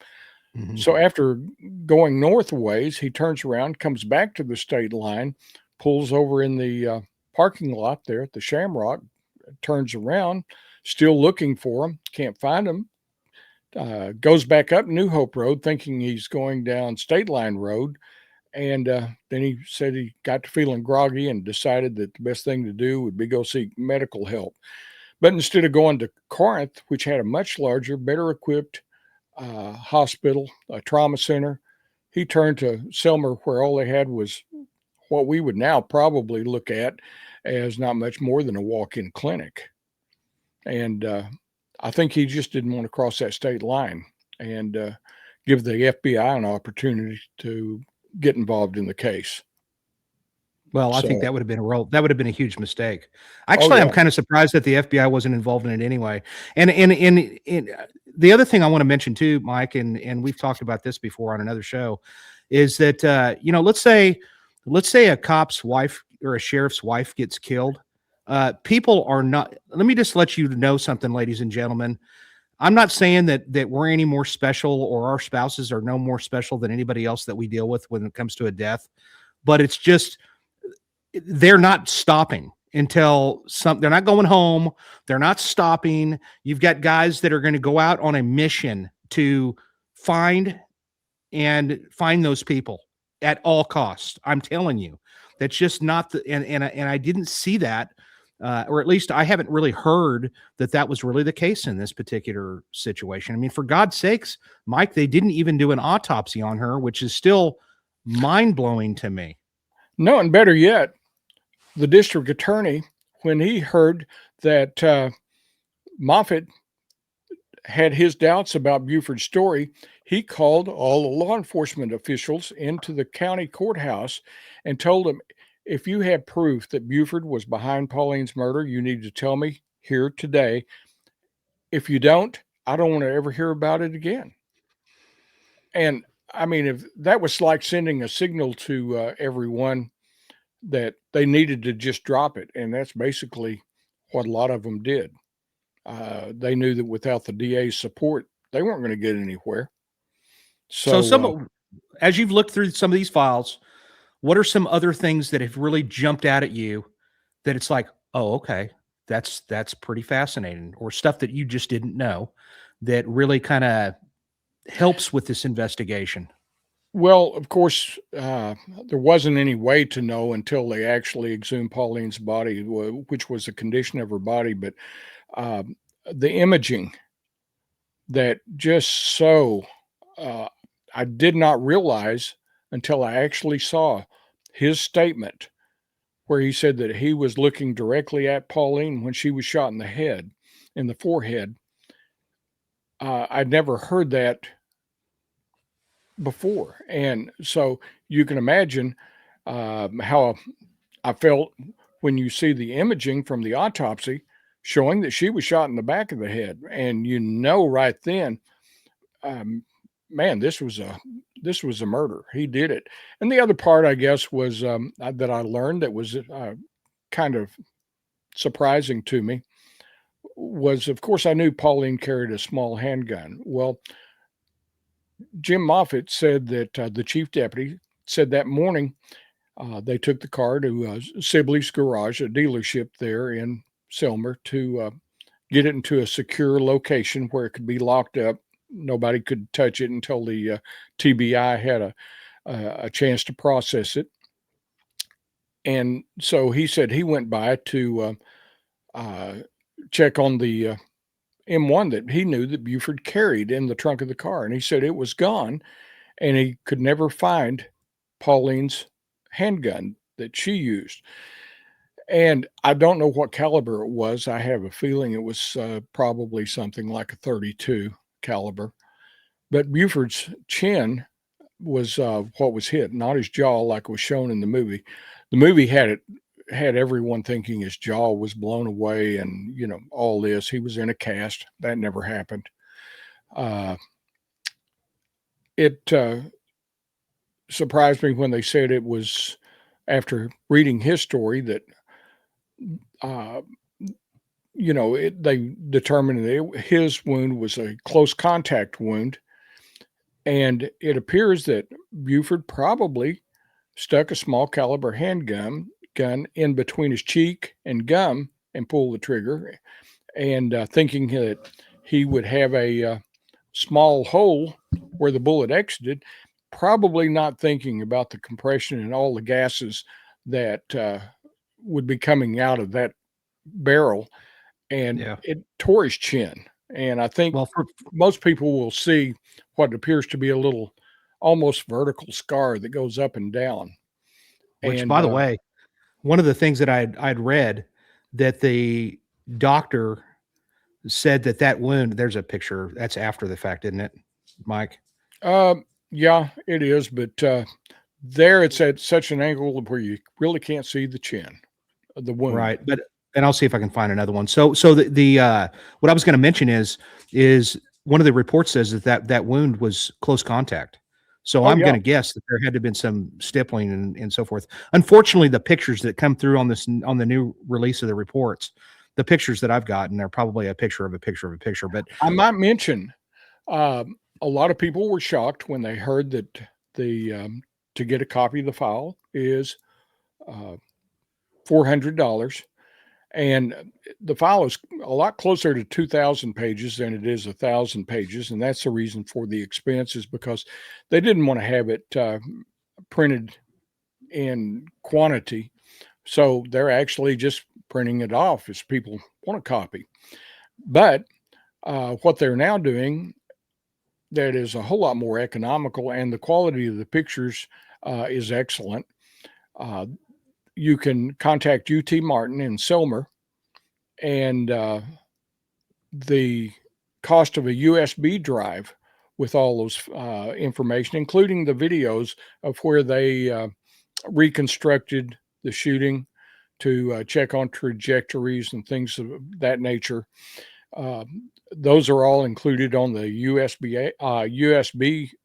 Mm-hmm. So after going north a ways, he turns around, comes back to the state line, pulls over in the parking lot there at the Shamrock, turns around, still looking for him, can't find him, goes back up New Hope Road thinking he's going down State Line Road. And then he said he got to feeling groggy and decided that the best thing to do would be go seek medical help. But instead of going to Corinth, which had a much larger, better equipped hospital, a trauma center, he turned to Selmer, where all they had was what we would now probably look at as not much more than a walk-in clinic. And I think he just didn't want to cross that state line and give the FBI an opportunity to get involved in the case. Well, I think So- that would have been a huge mistake. Oh, Actually, I'm yeah. kind of surprised that the FBI wasn't involved in it anyway. And the other thing I want to mention too, Mike, and we've talked about this before on another show, is that let's say a cop's wife or a sheriff's wife gets killed. People are not. Let me just let you know something, ladies and gentlemen. I'm not saying that we're any more special or our spouses are no more special than anybody else that we deal with when it comes to a death, but it's just they're not stopping until they're not going home. They're not stopping. You've got guys that are going to go out on a mission to find those people at all costs. I'm telling you, that's just not and I didn't see that, or at least I haven't really heard that was really the case in this particular situation. I mean, for God's sakes, Mike, they didn't even do an autopsy on her, which is still mind blowing to me. No, and better yet, the district attorney, when he heard that Moffitt had his doubts about Buford's story, he called all the law enforcement officials into the county courthouse and told them, if you have proof that Buford was behind Pauline's murder, you need to tell me here today. If you don't, I don't want to ever hear about it again. And I mean, if that was like sending a signal to everyone that they needed to just drop it. And that's basically what a lot of them did. They knew that without the DA's support, they weren't going to get anywhere. So as you've looked through some of these files, what are some other things that have really jumped out at you that it's like, oh, okay, that's pretty fascinating, or stuff that you just didn't know that really kind of helps with this investigation? Well, of course, there wasn't any way to know until they actually exhumed Pauline's body, which was the condition of her body. But the imaging that just I did not realize until I actually saw his statement where he said that he was looking directly at Pauline when she was shot in the forehead. I'd never heard that before. And so you can imagine how I felt when you see the imaging from the autopsy showing that she was shot in the back of the head. And right then, man, this was a murder. He did it. And the other part, I guess, was that I learned that was kind of surprising to me was, of course, I knew Pauline carried a small handgun. Well, Jim Moffitt said that the chief deputy said that morning they took the car to Sibley's Garage, a dealership there in Selmer, to get it into a secure location where it could be locked up. Nobody could touch it until the TBI had a chance to process it. And so he said he went by to check on the M1 that he knew that Buford carried in the trunk of the car. And he said it was gone and he could never find Pauline's handgun that she used. And I don't know what caliber it was. I have a feeling it was probably something like a 32 caliber. But Buford's chin was what was hit, not his jaw like was shown in the movie. The movie had everyone thinking his jaw was blown away and, all this. He was in a cast. That never happened. It surprised me when they said it was, after reading his story, that, they determined that his wound was a close contact wound. And it appears that Buford probably stuck a small caliber handgun in between his cheek and gum and pulled the trigger, and thinking that he would have a small hole where the bullet exited, probably not thinking about the compression and all the gases that would be coming out of that barrel. And it tore his chin. And I think most people will see what appears to be a little almost vertical scar that goes up and down. Which, And by the way, one of the things that I'd read that the doctor said that wound, there's a picture that's after the fact, isn't it, Mike? yeah, it is, but there it's at such an angle where you really can't see the chin, the wound. Right. But, and I'll see if I can find another one. So the what I was going to mention is one of the reports says that wound was close contact. So I'm going to guess that there had to have been some stippling and so forth. Unfortunately, the pictures that come through on the new release of the reports, the pictures that I've gotten are probably a picture of a picture of a picture. But I might mention, a lot of people were shocked when they heard that to get a copy of the file is $400. And the file is a lot closer to 2,000 pages than it is 1,000 pages. And that's the reason for the expense, is because they didn't want to have it printed in quantity. So they're actually just printing it off as people want a copy. But what they're now doing that is a whole lot more economical, and the quality of the pictures is excellent. You can contact UT Martin in Selmer, and the cost of a USB drive with all those information, including the videos of where they reconstructed the shooting to check on trajectories and things of that nature. Those are all included on the USB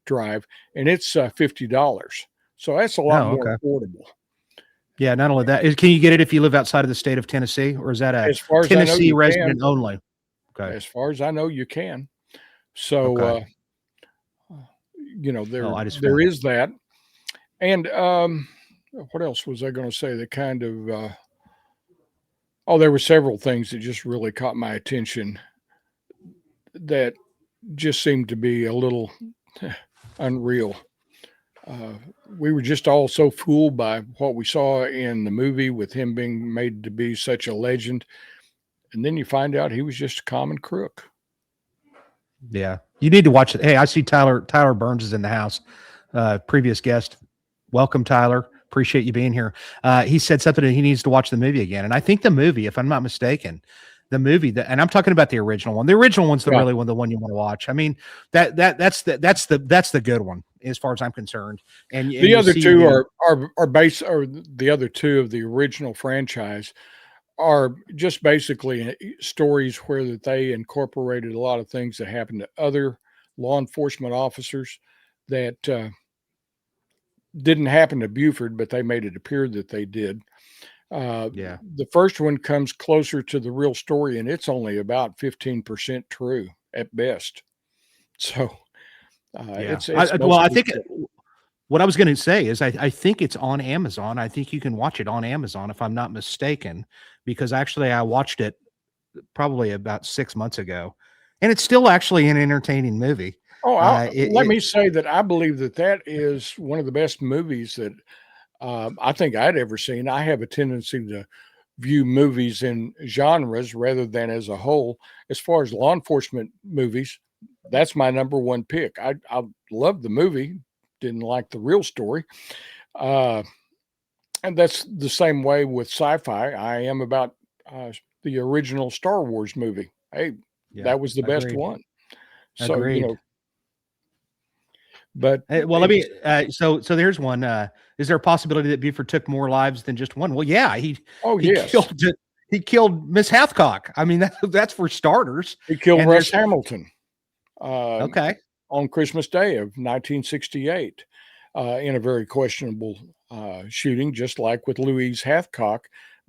drive, and it's $50. So that's a lot more affordable. Yeah, not only that, can you get it if you live outside of the state of Tennessee, or is that a Tennessee resident only? Okay. As far as I know, you can. So, there is that. And what else was I going to say that kind of, there were several things that just really caught my attention that just seemed to be a little unreal. We were just all so fooled by what we saw in the movie with him being made to be such a legend. And then you find out he was just a common crook. Yeah. You need to watch it. Hey, I see Tyler Burns is in the house. Previous guest. Welcome, Tyler. Appreciate you being here. He said something that he needs to watch the movie again. And I think the movie, if I'm not mistaken, and I'm talking about the original one. The original one's the one you want to watch. I mean, that's the good one as far as I'm concerned. And the other two are based, or the other two of the original franchise are just basically stories where that they incorporated a lot of things that happened to other law enforcement officers that didn't happen to Buford, but they made it appear that they did. The first one comes closer to the real story, and it's only about 15% true at best. So I think what I was going to say is I think it's on Amazon. I think you can watch it on Amazon if I'm not mistaken, because actually I watched it probably about 6 months ago, and it's still actually an entertaining movie. Let me say that I believe that is one of the best movies that I think I'd ever seen. I have a tendency to view movies in genres rather than as a whole. As far as law enforcement movies, that's my number one pick. I love the movie, didn't like the real story. And that's the same way with sci-fi. I am about the original Star Wars movie. Hey, that was the best one. So, agreed. But let me. So there's one. Is there a possibility that Buford took more lives than just one? Well, yeah. He killed Miss Hathcock. I mean, that's for starters. He killed Russ Hamilton. On Christmas Day of 1968, in a very questionable shooting, just like with Louise Hathcock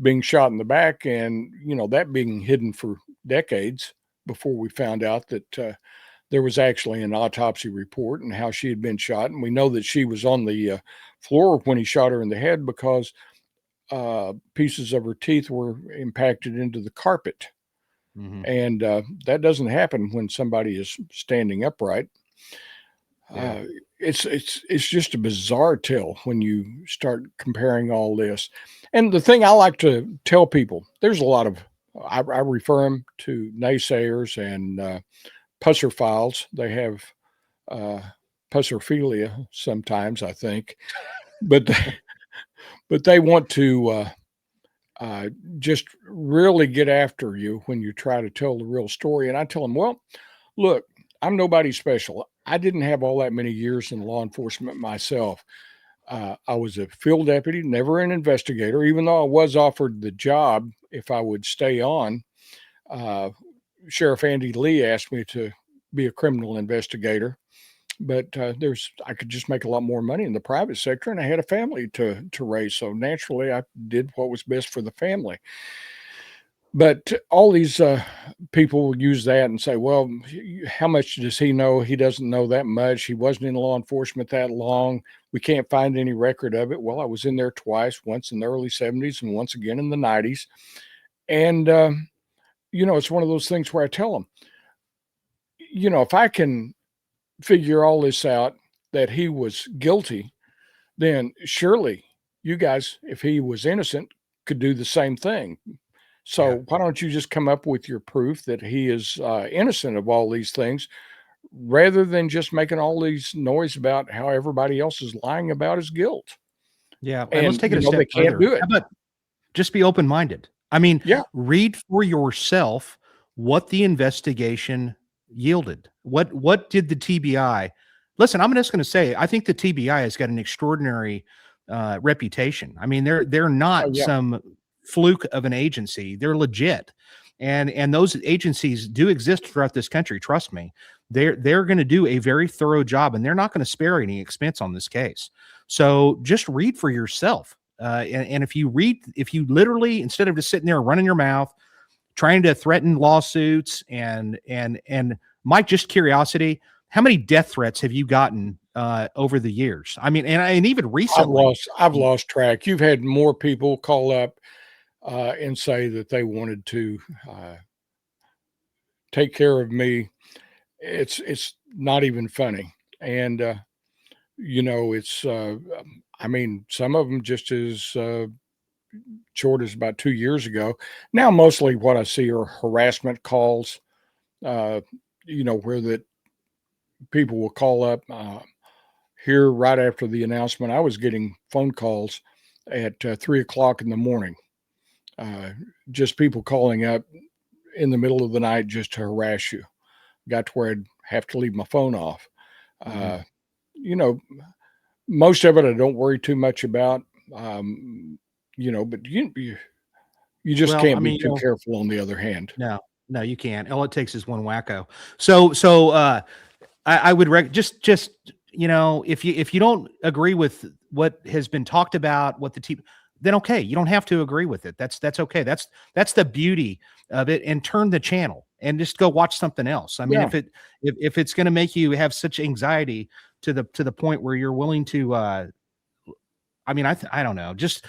being shot in the back, and that being hidden for decades before we found out that. There was actually an autopsy report and how she had been shot. And we know that she was on the floor when he shot her in the head because pieces of her teeth were impacted into the carpet. Mm-hmm. And that doesn't happen when somebody is standing upright. Yeah. It's just a bizarre tale when you start comparing all this. And the thing I like to tell people, there's a lot of, I refer them to naysayers and Pusser files. They have Pusserphilia sometimes, I think, but but they want to just really get after you when you try to tell the real story. And I tell them, well, look, I'm nobody special. I didn't have all that many years in law enforcement myself. I was a field deputy, never an investigator, even though I was offered the job if I would stay on. Sheriff Andy Lee asked me to be a criminal investigator, but I could just make a lot more money in the private sector, and I had a family to raise. So naturally, I did what was best for the family. But all these people will use that and say, well, how much does he know? He doesn't know that much. He wasn't in law enforcement that long. We can't find any record of it. Well, I was in there twice, once in the early 70s and once again in the 90s. And, it's one of those things where I tell them, if I can figure all this out, that he was guilty, then surely you guys, if he was innocent, could do the same thing. So why don't you just come up with your proof that he is innocent of all these things, rather than just making all these noise about how everybody else is lying about his guilt? Yeah, and let's take it a step they can't further. do it. How about just be open-minded? I mean, read for yourself what the investigation yielded. What did the TBI? Listen, I'm just going to say, I think the TBI has got an extraordinary reputation. I mean, they're not some fluke of an agency. They're legit. And those agencies do exist throughout this country. Trust me. They're going to do a very thorough job, and they're not going to spare any expense on this case. So just read for yourself. And if you literally, instead of just sitting there running your mouth, trying to threaten lawsuits and Mike, just curiosity, how many death threats have you gotten over the years? I mean, and even recently, I've lost track. You've had more people call up and say that they wanted to take care of me. It's not even funny. And, it's, I mean, some of them just as short as about 2 years ago. Now, mostly what I see are harassment calls, where that people will call up here right after the announcement. I was getting phone calls at 3:00 in the morning. Just people calling up in the middle of the night just to harass you. Got to where I'd have to leave my phone off. Most of it I don't worry too much about. But you just can't be too careful on the other hand. No, you can't. All it takes is one wacko. So I would just if you don't agree with what has been talked about, what the team, then okay, you don't have to agree with it. That's okay. That's the beauty of it. And turn the channel and just go watch something else. I mean, if it's going to make you have such anxiety to the point where you're willing to, I don't know, just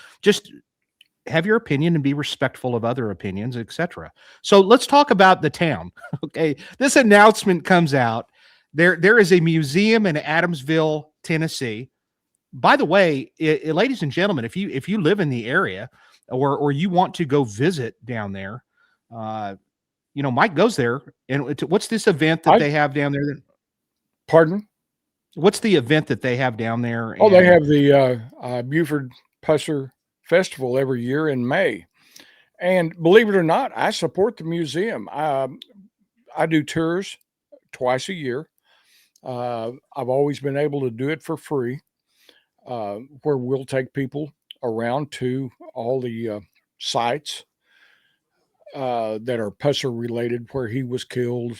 have your opinion and be respectful of other opinions, etc. So let's talk about the town. Okay, this announcement comes out. There is a museum in Adamsville, Tennessee. By the way, ladies and gentlemen, if you live in the area or you want to go visit down there, Mike goes there. And what's this event that they have down there? Pardon? What's the event that they have down there? Oh, they have the Buford Pusser Festival every year in May. And believe it or not, I support the museum. I do tours twice a year. I've always been able to do it for free, where we'll take people around to all the sites that are Pusser related, where he was killed,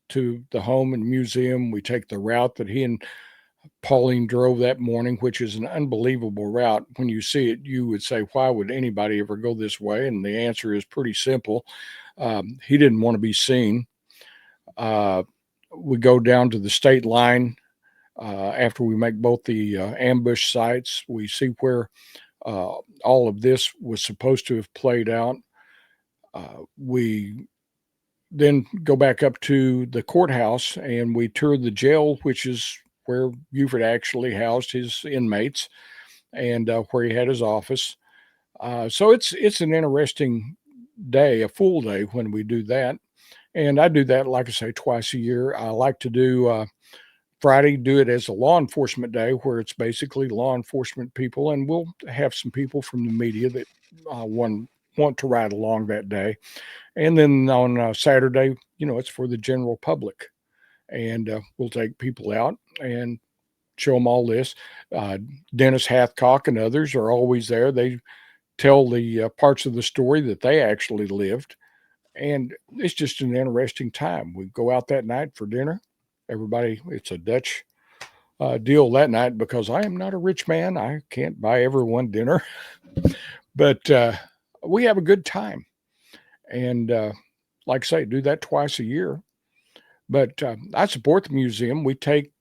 to the home and museum. We take the route that he and Pauline drove that morning, which is an unbelievable route. When you see it, you would say, why would anybody ever go this way? And the answer is pretty simple. He didn't want to be seen. We go down to the state line. After we make both the ambush sites, we see where all of this was supposed to have played out. We then go back up to the courthouse and we tour the jail, which is where Buford actually housed his inmates and where he had his office. So it's an interesting day, a full day when we do that. And I do that, like I say, twice a year. I like to do Friday, do it as a law enforcement day where it's basically law enforcement people, and we'll have some people from the media that want to ride along that day. And then on Saturday, it's for the general public. And we'll take people out and show them all this. Dennis Hathcock and others are always there. They tell the parts of the story that they actually lived. And it's just an interesting time. We go out that night for dinner. Everybody, it's a Dutch deal that night because I am not a rich man. I can't buy everyone dinner. But we have a good time. And like I say, do that twice a year. But I support the museum. We take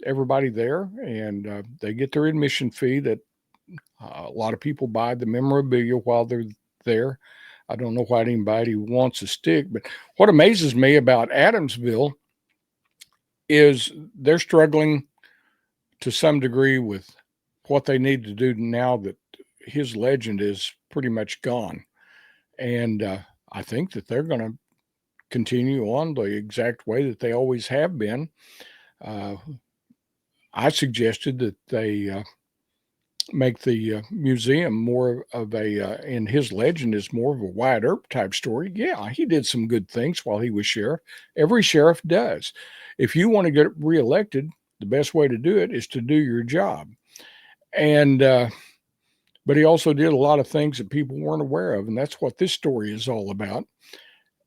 everybody there, and they get their admission fee that a lot of people buy the memorabilia while they're there. I don't know why anybody wants a stick, but what amazes me about Adamsville is they're struggling to some degree with what they need to do now that his legend is pretty much gone. And I think that they're going to continue on the exact way that they always have been. I suggested that they make the museum more of and his legend is more of a Wyatt Earp type story. Yeah, he did some good things while he was sheriff. Every sheriff does. If you want to get reelected, the best way to do it is to do your job. And but he also did a lot of things that people weren't aware of, and that's what this story is all about.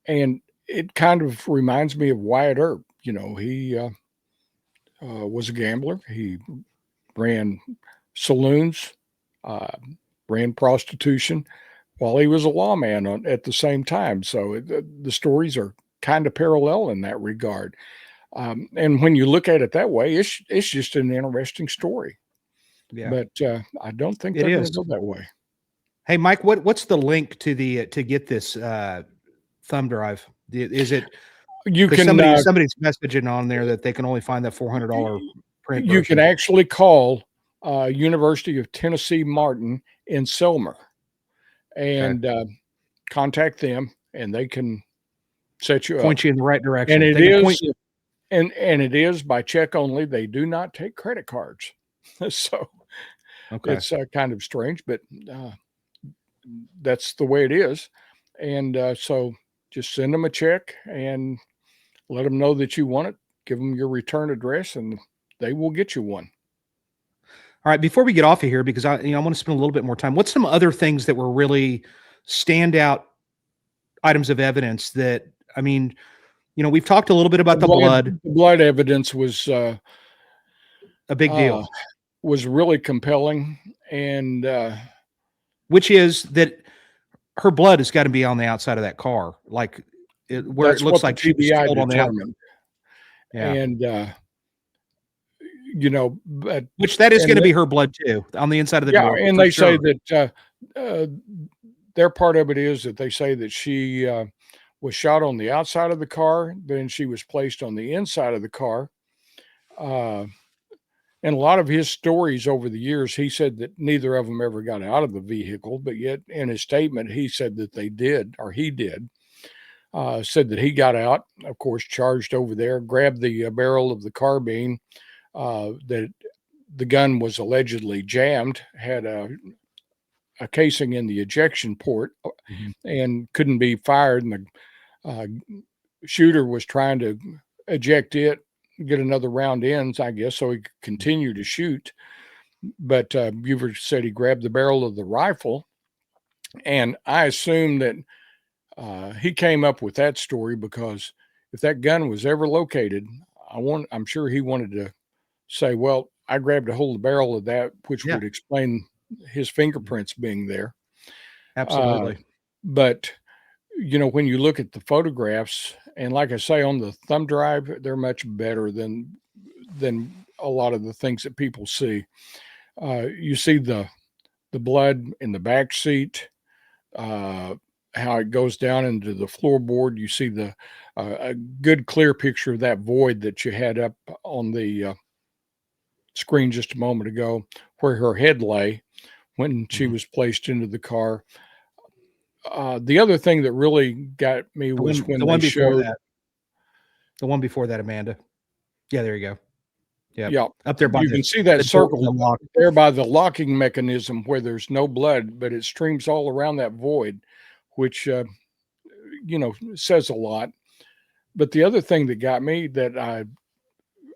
And it kind of reminds me of Wyatt Earp. He was a gambler. He ran saloons, ran prostitution while he was a lawman at the same time. So the stories are kind of parallel in that regard. And when you look at it that way, it's just an interesting story. Yeah. But I don't think It they're going to is. go that way. Hey, Mike, what's the link to to get this thumb drive? Is it You can somebody's messaging on there that they can only find that $400 print you version. can actually call University of Tennessee Martin in Selmer and contact them, and they can set you point up. you in the right direction. And it They can is point- and it is by check only. They do not take credit cards. So okay. it's kind of strange, but that's the way it is. And so just send them a check and let them know that you want it. Give them your return address, and they will get you one. All right. Before we get off of here, because I want to spend a little bit more time. What's some other things that were really standout items of evidence that, we've talked a little bit about the blood. The blood evidence was A big deal. Was really compelling, and which is that her blood has got to be on the outside of that car, like where it looks like she was TBI killed on the outside. determined. Yeah. And but Which that is going to be her blood too, on the inside of the door. and they say that their part of it is that they say that she was shot on the outside of the car, then she was placed on the inside of the car. And a lot of his stories over the years, he said that neither of them ever got out of the vehicle, but yet in his statement, he said that they did, or he did. Said that he got out, of course, charged over there, grabbed the barrel of the carbine, that the gun was allegedly jammed, had a casing in the ejection port, and couldn't be fired. And the shooter was trying to eject it, get another round in, I guess, so he could continue to shoot. But Buford said he grabbed the barrel of the rifle, and I assume that he came up with that story because if that gun was ever located, I'm sure he wanted to say, well, I grabbed a hold of the barrel of that, which would explain his fingerprints being there. Absolutely. But, when you look at the photographs, and like I say, on the thumb drive, they're much better than a lot of the things that people see. You see the blood in the back seat, how it goes down into the floorboard. You see a good clear picture of that void that you had up on the screen just a moment ago, where her head lay when she was placed into the car. The other thing that really got me was when the they one before showed that. The one before that, Amanda. Yeah, there you go. Yeah, Up there by you the, can see that the door circle lock. there by the locking mechanism where there's no blood, but it streams all around that void, which says a lot. But the other thing that got me that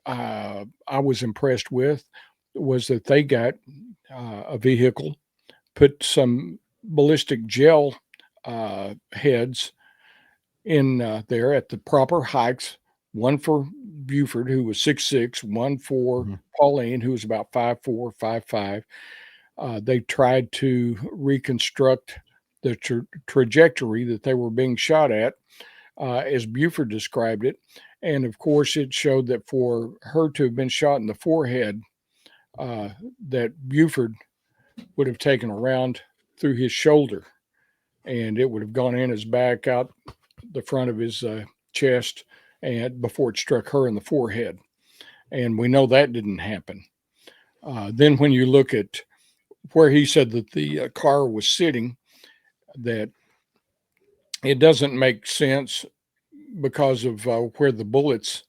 I was impressed with was that they got a vehicle, put some ballistic gel heads in there at the proper heights. One for Buford, who was 6'6", one for Pauline, who was about 5'4", 5'5". They tried to reconstruct the trajectory that they were being shot at, as Buford described it. And of course, it showed that for her to have been shot in the forehead, that Buford would have taken a round through his shoulder, and it would have gone in his back, out the front of his chest, and before it struck her in the forehead. And we know that didn't happen. Then when you look at where he said that the car was sitting, that it doesn't make sense because of where the bullets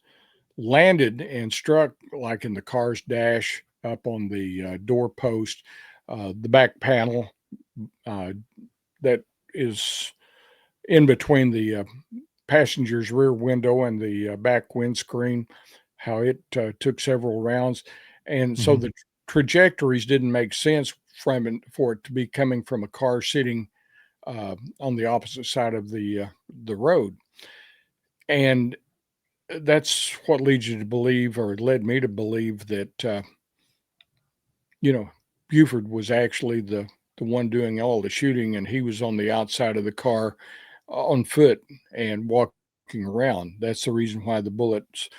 landed and struck, like in the car's dash, up on the door post, the back panel that is in between the passenger's rear window and the back windscreen, how it took several rounds. And so the trajectories didn't make sense for it to be coming from a car sitting on the opposite side of the road. And that's what leads you to believe, or led me to believe, that Buford was actually the one doing all the shooting, and he was on the outside of the car on foot and walking around. That's the reason why the bullets,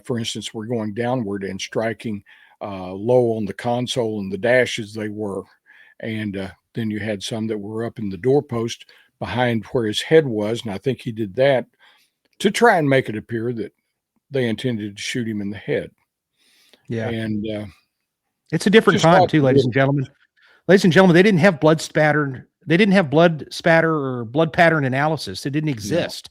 for instance, were going downward and striking low on the console and the dash as they were. And then you had some that were up in the doorpost behind where his head was, and I think he did that to try and make it appear that they intended to shoot him in the head. Yeah. And it's a different time too, ladies and gentlemen. Ladies and gentlemen, they didn't have blood spatter. They didn't have blood spatter or blood pattern analysis. It didn't exist.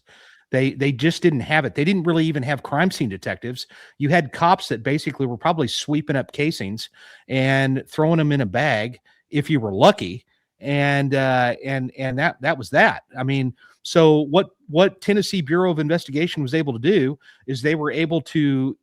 No. They just didn't have it. They didn't really even have crime scene detectives. You had cops that basically were probably sweeping up casings and throwing them in a bag if you were lucky. And that was that. I mean, so what Tennessee Bureau of Investigation was able to do is they were able to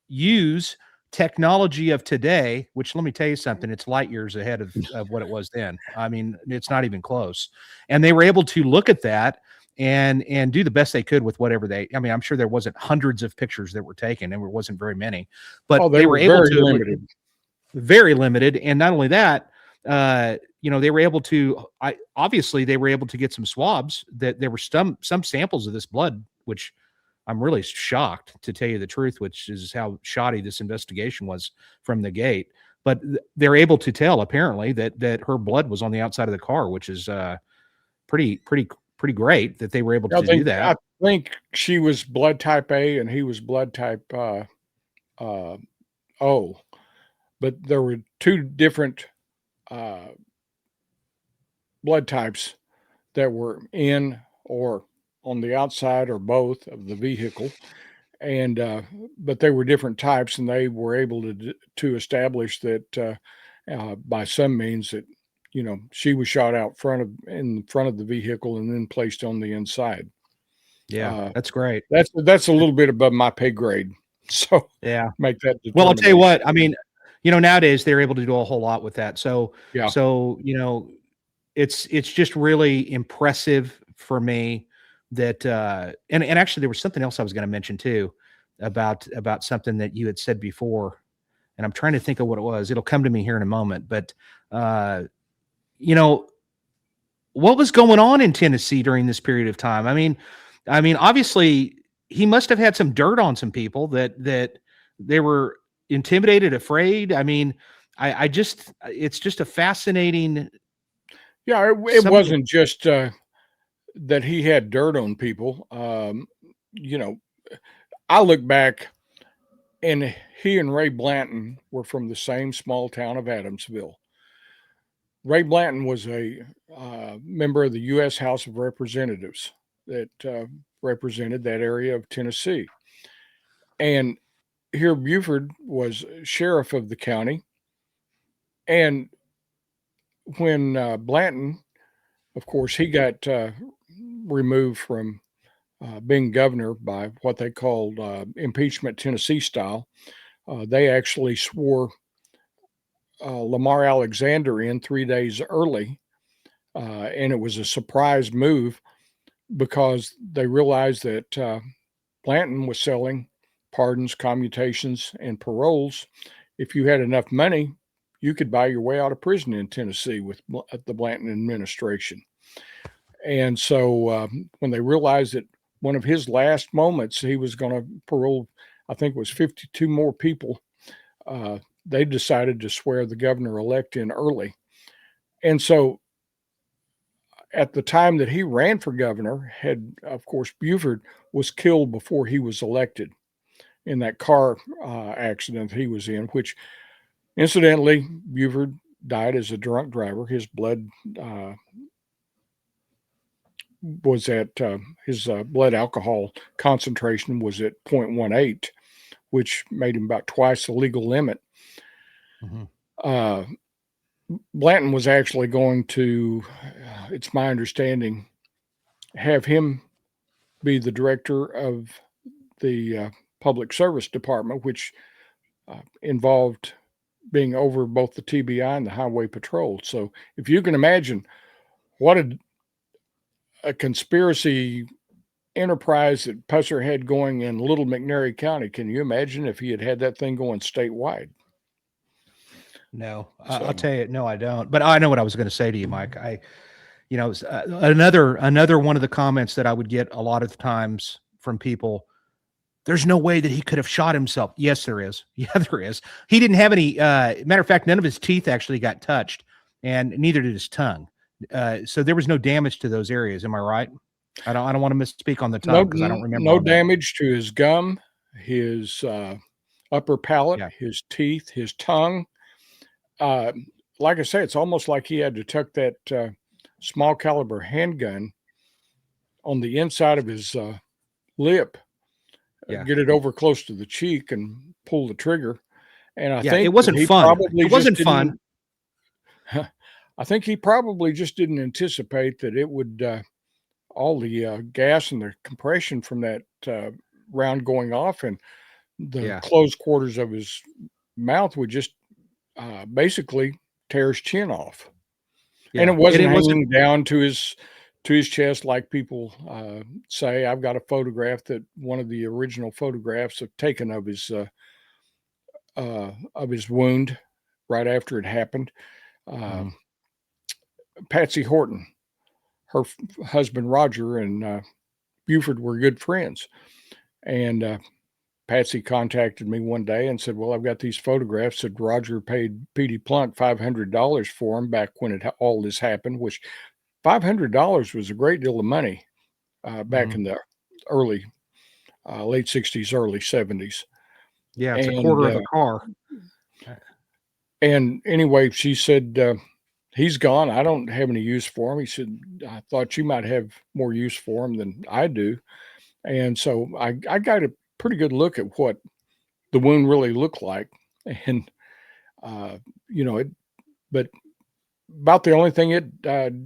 use technology of today, which, let me tell you something, it's light years ahead of what it was then. I mean, it's not even close. And they were able to look at that and do the best they could with whatever I'm sure there wasn't hundreds of pictures that were taken, and there wasn't very many, but they were able to limited. Very limited. And not only that, they were able to, obviously they were able to get some swabs, that there were some samples of this blood, which I'm really shocked, to tell you the truth, which is how shoddy this investigation was from the gate. But they're able to tell, apparently, that her blood was on the outside of the car, which is pretty great that they were able to do that. I think she was blood type A and he was blood type O. But there were two different blood types that were in or on the outside or both of the vehicle, and but they were different types, and they were able to establish that by some means that she was shot in front of the vehicle and then placed on the inside. Yeah, that's great. That's a little bit above my pay grade. So yeah, make that. Well, I'll tell you what. I mean, nowadays they're able to do a whole lot with that. So yeah. So it's just really impressive for me that and actually there was something else I was going to mention too about something that you had said before, and I'm trying to think of what it was. It'll come to me here in a moment. But what was going on in Tennessee during this period of time? I mean, obviously he must have had some dirt on some people that they were intimidated, afraid. I mean, it's just a fascinating. Yeah, it wasn't just that he had dirt on people. I look back, and he and Ray Blanton were from the same small town of Adamsville. Ray Blanton was a member of the U.S. House of Representatives. that, represented that area of Tennessee. And here Buford was sheriff of the county, and when Blanton, of course, he got removed from being governor by what they called impeachment Tennessee style. They actually swore Lamar Alexander in 3 days early, and it was a surprise move because they realized that Blanton was selling pardons, commutations, and paroles. If you had enough money, you could buy your way out of prison in Tennessee with the Blanton administration. And so when they realized that one of his last moments, he was going to parole, I think it was 52 more people, they decided to swear the governor-elect in early. And so at the time that he ran for governor, of course, Buford was killed before he was elected in that car accident he was in, which incidentally, Buford died as a drunk driver. His blood was at his blood alcohol concentration was at 0.18, which made him about twice the legal limit. Mm-hmm. Blanton was actually going to, it's my understanding, have him be the director of the public service department, which involved being over both the TBI and the highway patrol. So if you can imagine what a conspiracy enterprise that Pusser had going in Little McNairy County, can you imagine if he had had that thing going statewide? No, I'll tell you, no, I don't. But I know what I was going to say to you, Mike. Another one of the comments that I would get a lot of times from people, there's no way that he could have shot himself. Yes, there is. Yeah, there is. He didn't have any, matter of fact, none of his teeth actually got touched, and neither did his tongue. So there was no damage to those areas. Am I right? I don't want to misspeak on the tongue because I don't remember. No damage to his gum, his upper palate, his teeth, his tongue. Like I say, it's almost like he had to tuck that small caliber handgun on the inside of his lip, get it over close to the cheek, and pull the trigger. And I think it wasn't fun. It wasn't fun. I think he probably just didn't anticipate that it would all the gas and the compression from that round going off and the closed quarters of his mouth would just basically tear his chin off. And it wasn't hanging down to his chest like people say. I've got a photograph that one of the original photographs have taken of his wound right after it happened. Patsy Horton, her husband Roger, and Buford were good friends. And Patsy contacted me one day and said, well, I've got these photographs that Roger paid Petey Plunk $500 for him back when all this happened, which $500 was a great deal of money back in the early, late 60s, early 70s. Yeah, it's a quarter of a car. And anyway, she said, he's gone. I don't have any use for him. He said, I thought you might have more use for him than I do. And so I got a pretty good look at what the wound really looked like. And, but about the only thing it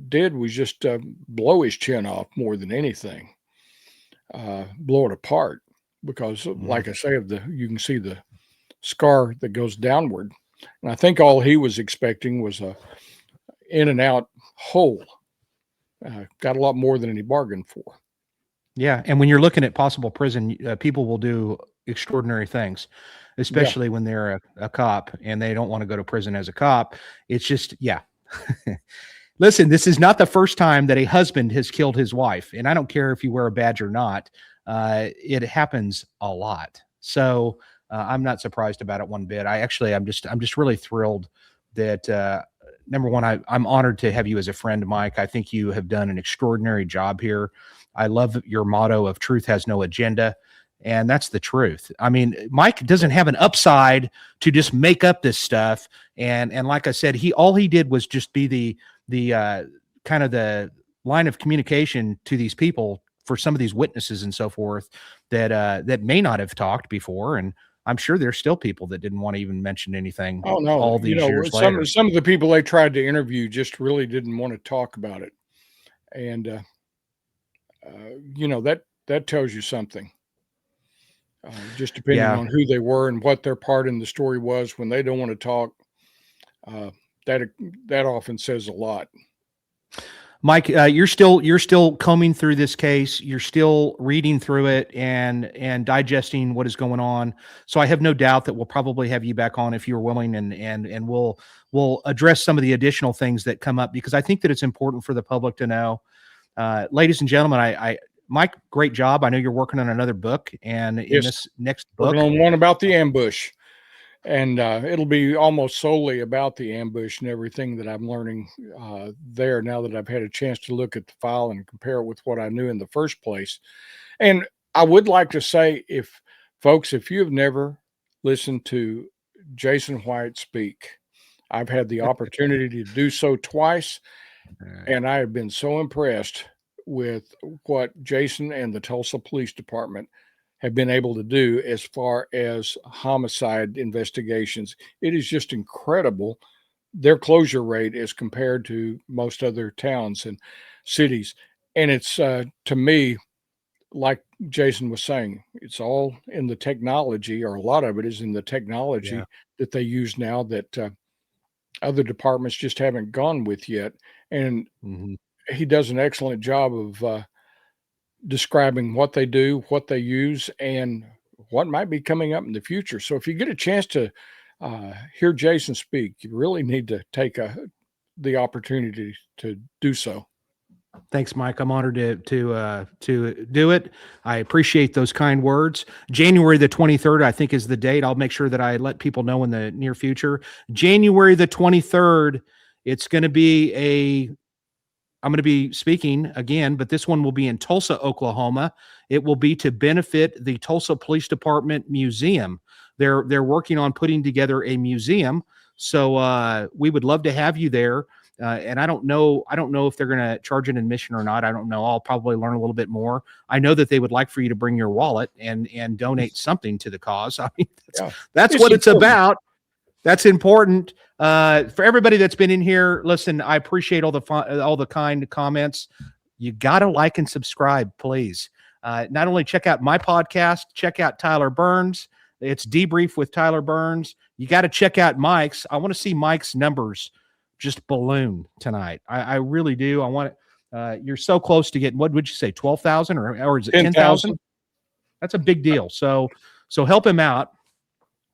did was just blow his chin off more than anything, blow it apart. Because like I say, you can see the scar that goes downward. And I think all he was expecting was a in and out hole. Got a lot more than he bargained for. Yeah, and when you're looking at possible prison, people will do extraordinary things, especially when they're a cop and they don't want to go to prison as a cop. It's just, Listen, this is not the first time that a husband has killed his wife, and I don't care if you wear a badge or not. It happens a lot. So I'm not surprised about it one bit. I'm just really thrilled that number one, I'm honored to have you as a friend, Mike. I think you have done an extraordinary job here. I love your motto of truth has no agenda. And that's the truth. I mean, Mike doesn't have an upside to just make up this stuff. And like I said, all he did was just be the kind of the line of communication to these people for some of these witnesses and so forth that may not have talked before. And I'm sure there's still people that didn't want to even mention anything. Oh no, all these years later. Some of the people they tried to interview just really didn't want to talk about it, and that tells you something. Just depending on who they were and what their part in the story was, when they don't want to talk, that often says a lot. Mike, you're still combing through this case. You're still reading through it and digesting what is going on. So I have no doubt that we'll probably have you back on if you're willing, and we'll address some of the additional things that come up, because I think that it's important for the public to know. Ladies and gentlemen, Mike, great job. I know you're working on another book, and in this next book, working on one about the ambush. And it'll be almost solely about the ambush and everything that I'm learning there, now that I've had a chance to look at the file and compare it with what I knew in the first place. And I would like to say, if you have never listened to Jason White speak, I've had the opportunity to do so twice, and I have been so impressed with what Jason and the Tulsa Police Department have been able to do as far as homicide investigations. It is just incredible, their closure rate as compared to most other towns and cities. And it's, to me, like Jason was saying, it's all in the technology, or a lot of it is in the technology that they use now that other departments just haven't gone with yet. And he does an excellent job of describing what they do, what they use, and what might be coming up in the future. So if you get a chance to hear Jason speak, you really need to take the opportunity to do so. Thanks, Mike. I'm honored to do it. I appreciate those kind words. January the 23rd, I think, is the date. I'll make sure that I let people know in the near future. January the 23rd, it's going to be I'm going to be speaking again, but this one will be in Tulsa, Oklahoma. It will be to benefit the Tulsa Police Department Museum. They're working on putting together a museum, so we would love to have you there. And I don't know if they're going to charge an admission or not. I don't know. I'll probably learn a little bit more. I know that they would like for you to bring your wallet and donate something to the cause. I mean, that's what it's about. That's important. For everybody that's been in here, listen, I appreciate all the kind comments. You got to like and subscribe, please. Not only check out my podcast, check out Tyler Burns. It's Debrief with Tyler Burns. You got to check out Mike's. I want to see Mike's numbers just balloon tonight. I really do. I want it. You're so close to getting, what would you say, 12,000 or is it 10,000? That's a big deal. So help him out.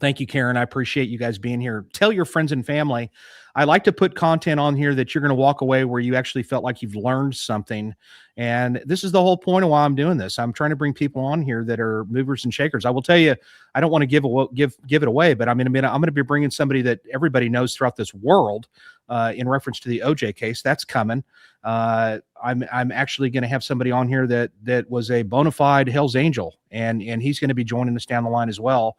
Thank you, Karen. I appreciate you guys being here. Tell your friends and family. I like to put content on here that you're going to walk away where you actually felt like you've learned something. And this is the whole point of why I'm doing this. I'm trying to bring people on here that are movers and shakers. I will tell you, I don't want to give it away, but I'm going to be bringing somebody that everybody knows throughout this world in reference to the OJ case. That's coming. I'm actually going to have somebody on here that was a bona fide Hell's Angel, and he's going to be joining us down the line as well.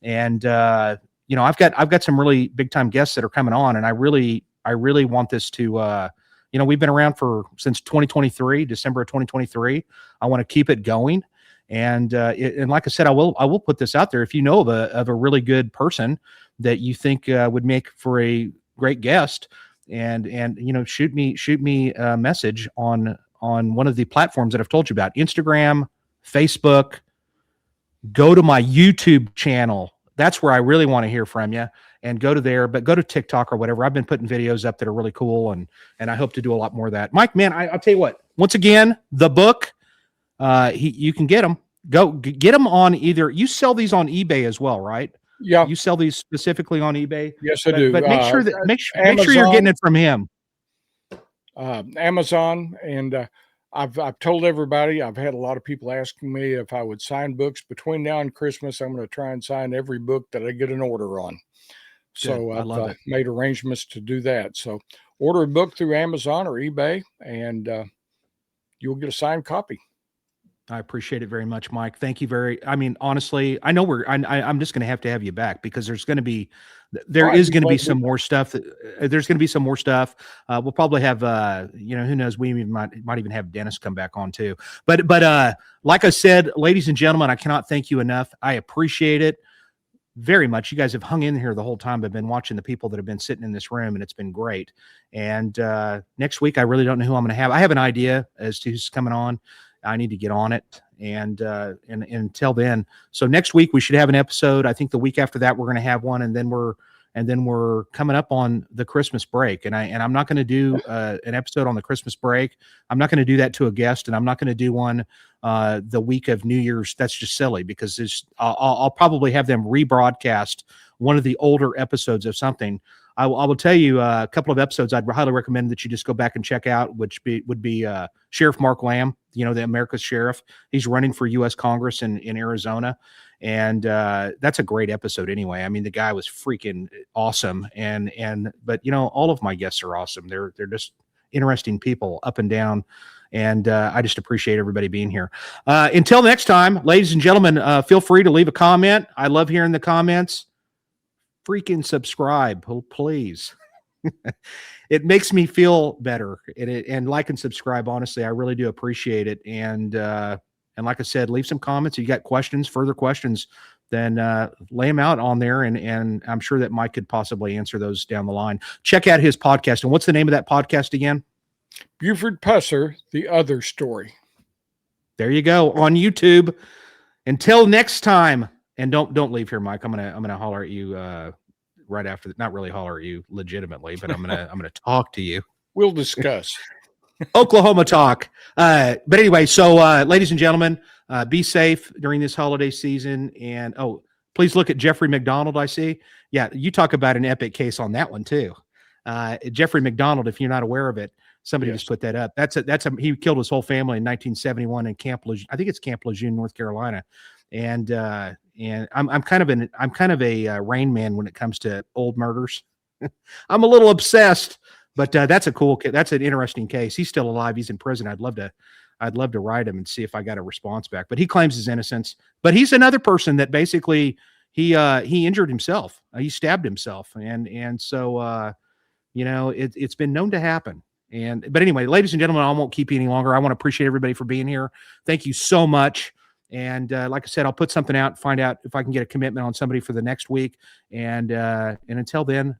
And I've got some really big time guests that are coming on, and I really want this to we've been around since 2023, December of 2023. I want to keep it going, and like I said, I will put this out there. If you know of a really good person that you think would make for a great guest, and shoot me a message on one of the platforms that I've told you about: Instagram, Facebook. Go to my YouTube channel. That's where I really want to hear from you, and go to there, but go to TikTok or whatever. I've been putting videos up that are really cool, and I hope to do a lot more of that. Mike, man, I'll tell you what, once again, the book, you can get them. Go get them on either. You sell these on eBay as well, right? Yeah. You sell these specifically on eBay? Yes, I do. But make sure you're getting it from him. Amazon, and I've told everybody, I've had a lot of people asking me if I would sign books between now and Christmas. I'm going to try and sign every book that I get an order on. So I've made arrangements to do that. So order a book through Amazon or eBay, and you'll get a signed copy. I appreciate it very much, Mike. Thank you honestly, I know I'm just going to have you back, because there's going to be some more stuff. There's going to be some more stuff. We'll probably have, who knows, we might even have Dennis come back on too. But like I said, ladies and gentlemen, I cannot thank you enough. I appreciate it. very much. You guys have hung in here the whole time. I've been watching the people that have been sitting in this room, and it's been great. And next week, I really don't know who I'm going to have. I have an idea as to who's coming on. I need to get on it. And until then, so next week we should have an episode. I think the week after that we're going to have one, and then we're coming up on the Christmas break. And I'm not going to do an episode on the Christmas break. I'm not going to do that to a guest, and I'm not going to do one the week of New Year's. That's just silly, because I'll probably have them rebroadcast one of the older episodes of something. I will tell you a couple of episodes I'd highly recommend that you just go back and check out, which would be Sheriff Mark Lamb, the America's Sheriff. He's running for U.S. Congress in Arizona. And that's a great episode anyway. I mean, the guy was freaking awesome. But all of my guests are awesome. They're just interesting people up and down. And I just appreciate everybody being here. Until next time, ladies and gentlemen, feel free to leave a comment. I love hearing the comments. Freaking subscribe, please. It makes me feel better. And like and subscribe. Honestly, I really do appreciate it. And like I said, leave some comments. If you got questions, further questions, then lay them out on there. And I'm sure that Mike could possibly answer those down the line. Check out his podcast. And what's the name of that podcast again? Buford Pusser, The Other Story. There you go, on YouTube. Until next time. And don't leave here, Mike. I'm gonna holler at you right after that. Not really holler at you legitimately, but I'm gonna talk to you. We'll discuss. Oklahoma talk. But anyway, so ladies and gentlemen, be safe during this holiday season. And please look at Jeffrey McDonald. I see. Yeah, you talk about an epic case on that one too. Jeffrey McDonald, if you're not aware of it, somebody just put that up. He killed his whole family in 1971 in Camp Lejeune, North Carolina. And I'm kind of a Rain Man when it comes to old murders. I'm a little obsessed, but that's an interesting case. He's still alive. He's in prison. I'd love to write him and see if I got a response back, but he claims his innocence. But he's another person that basically he injured himself. He stabbed himself. And so, it's been known to happen. But anyway, ladies and gentlemen, I won't keep you any longer. I want to appreciate everybody for being here. Thank you so much. And like I said, I'll put something out, find out if I can get a commitment on somebody for the next week. And until then,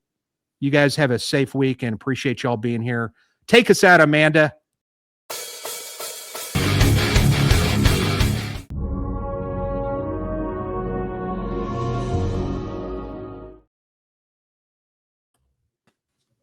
you guys have a safe week, and appreciate y'all being here. Take us out, Amanda.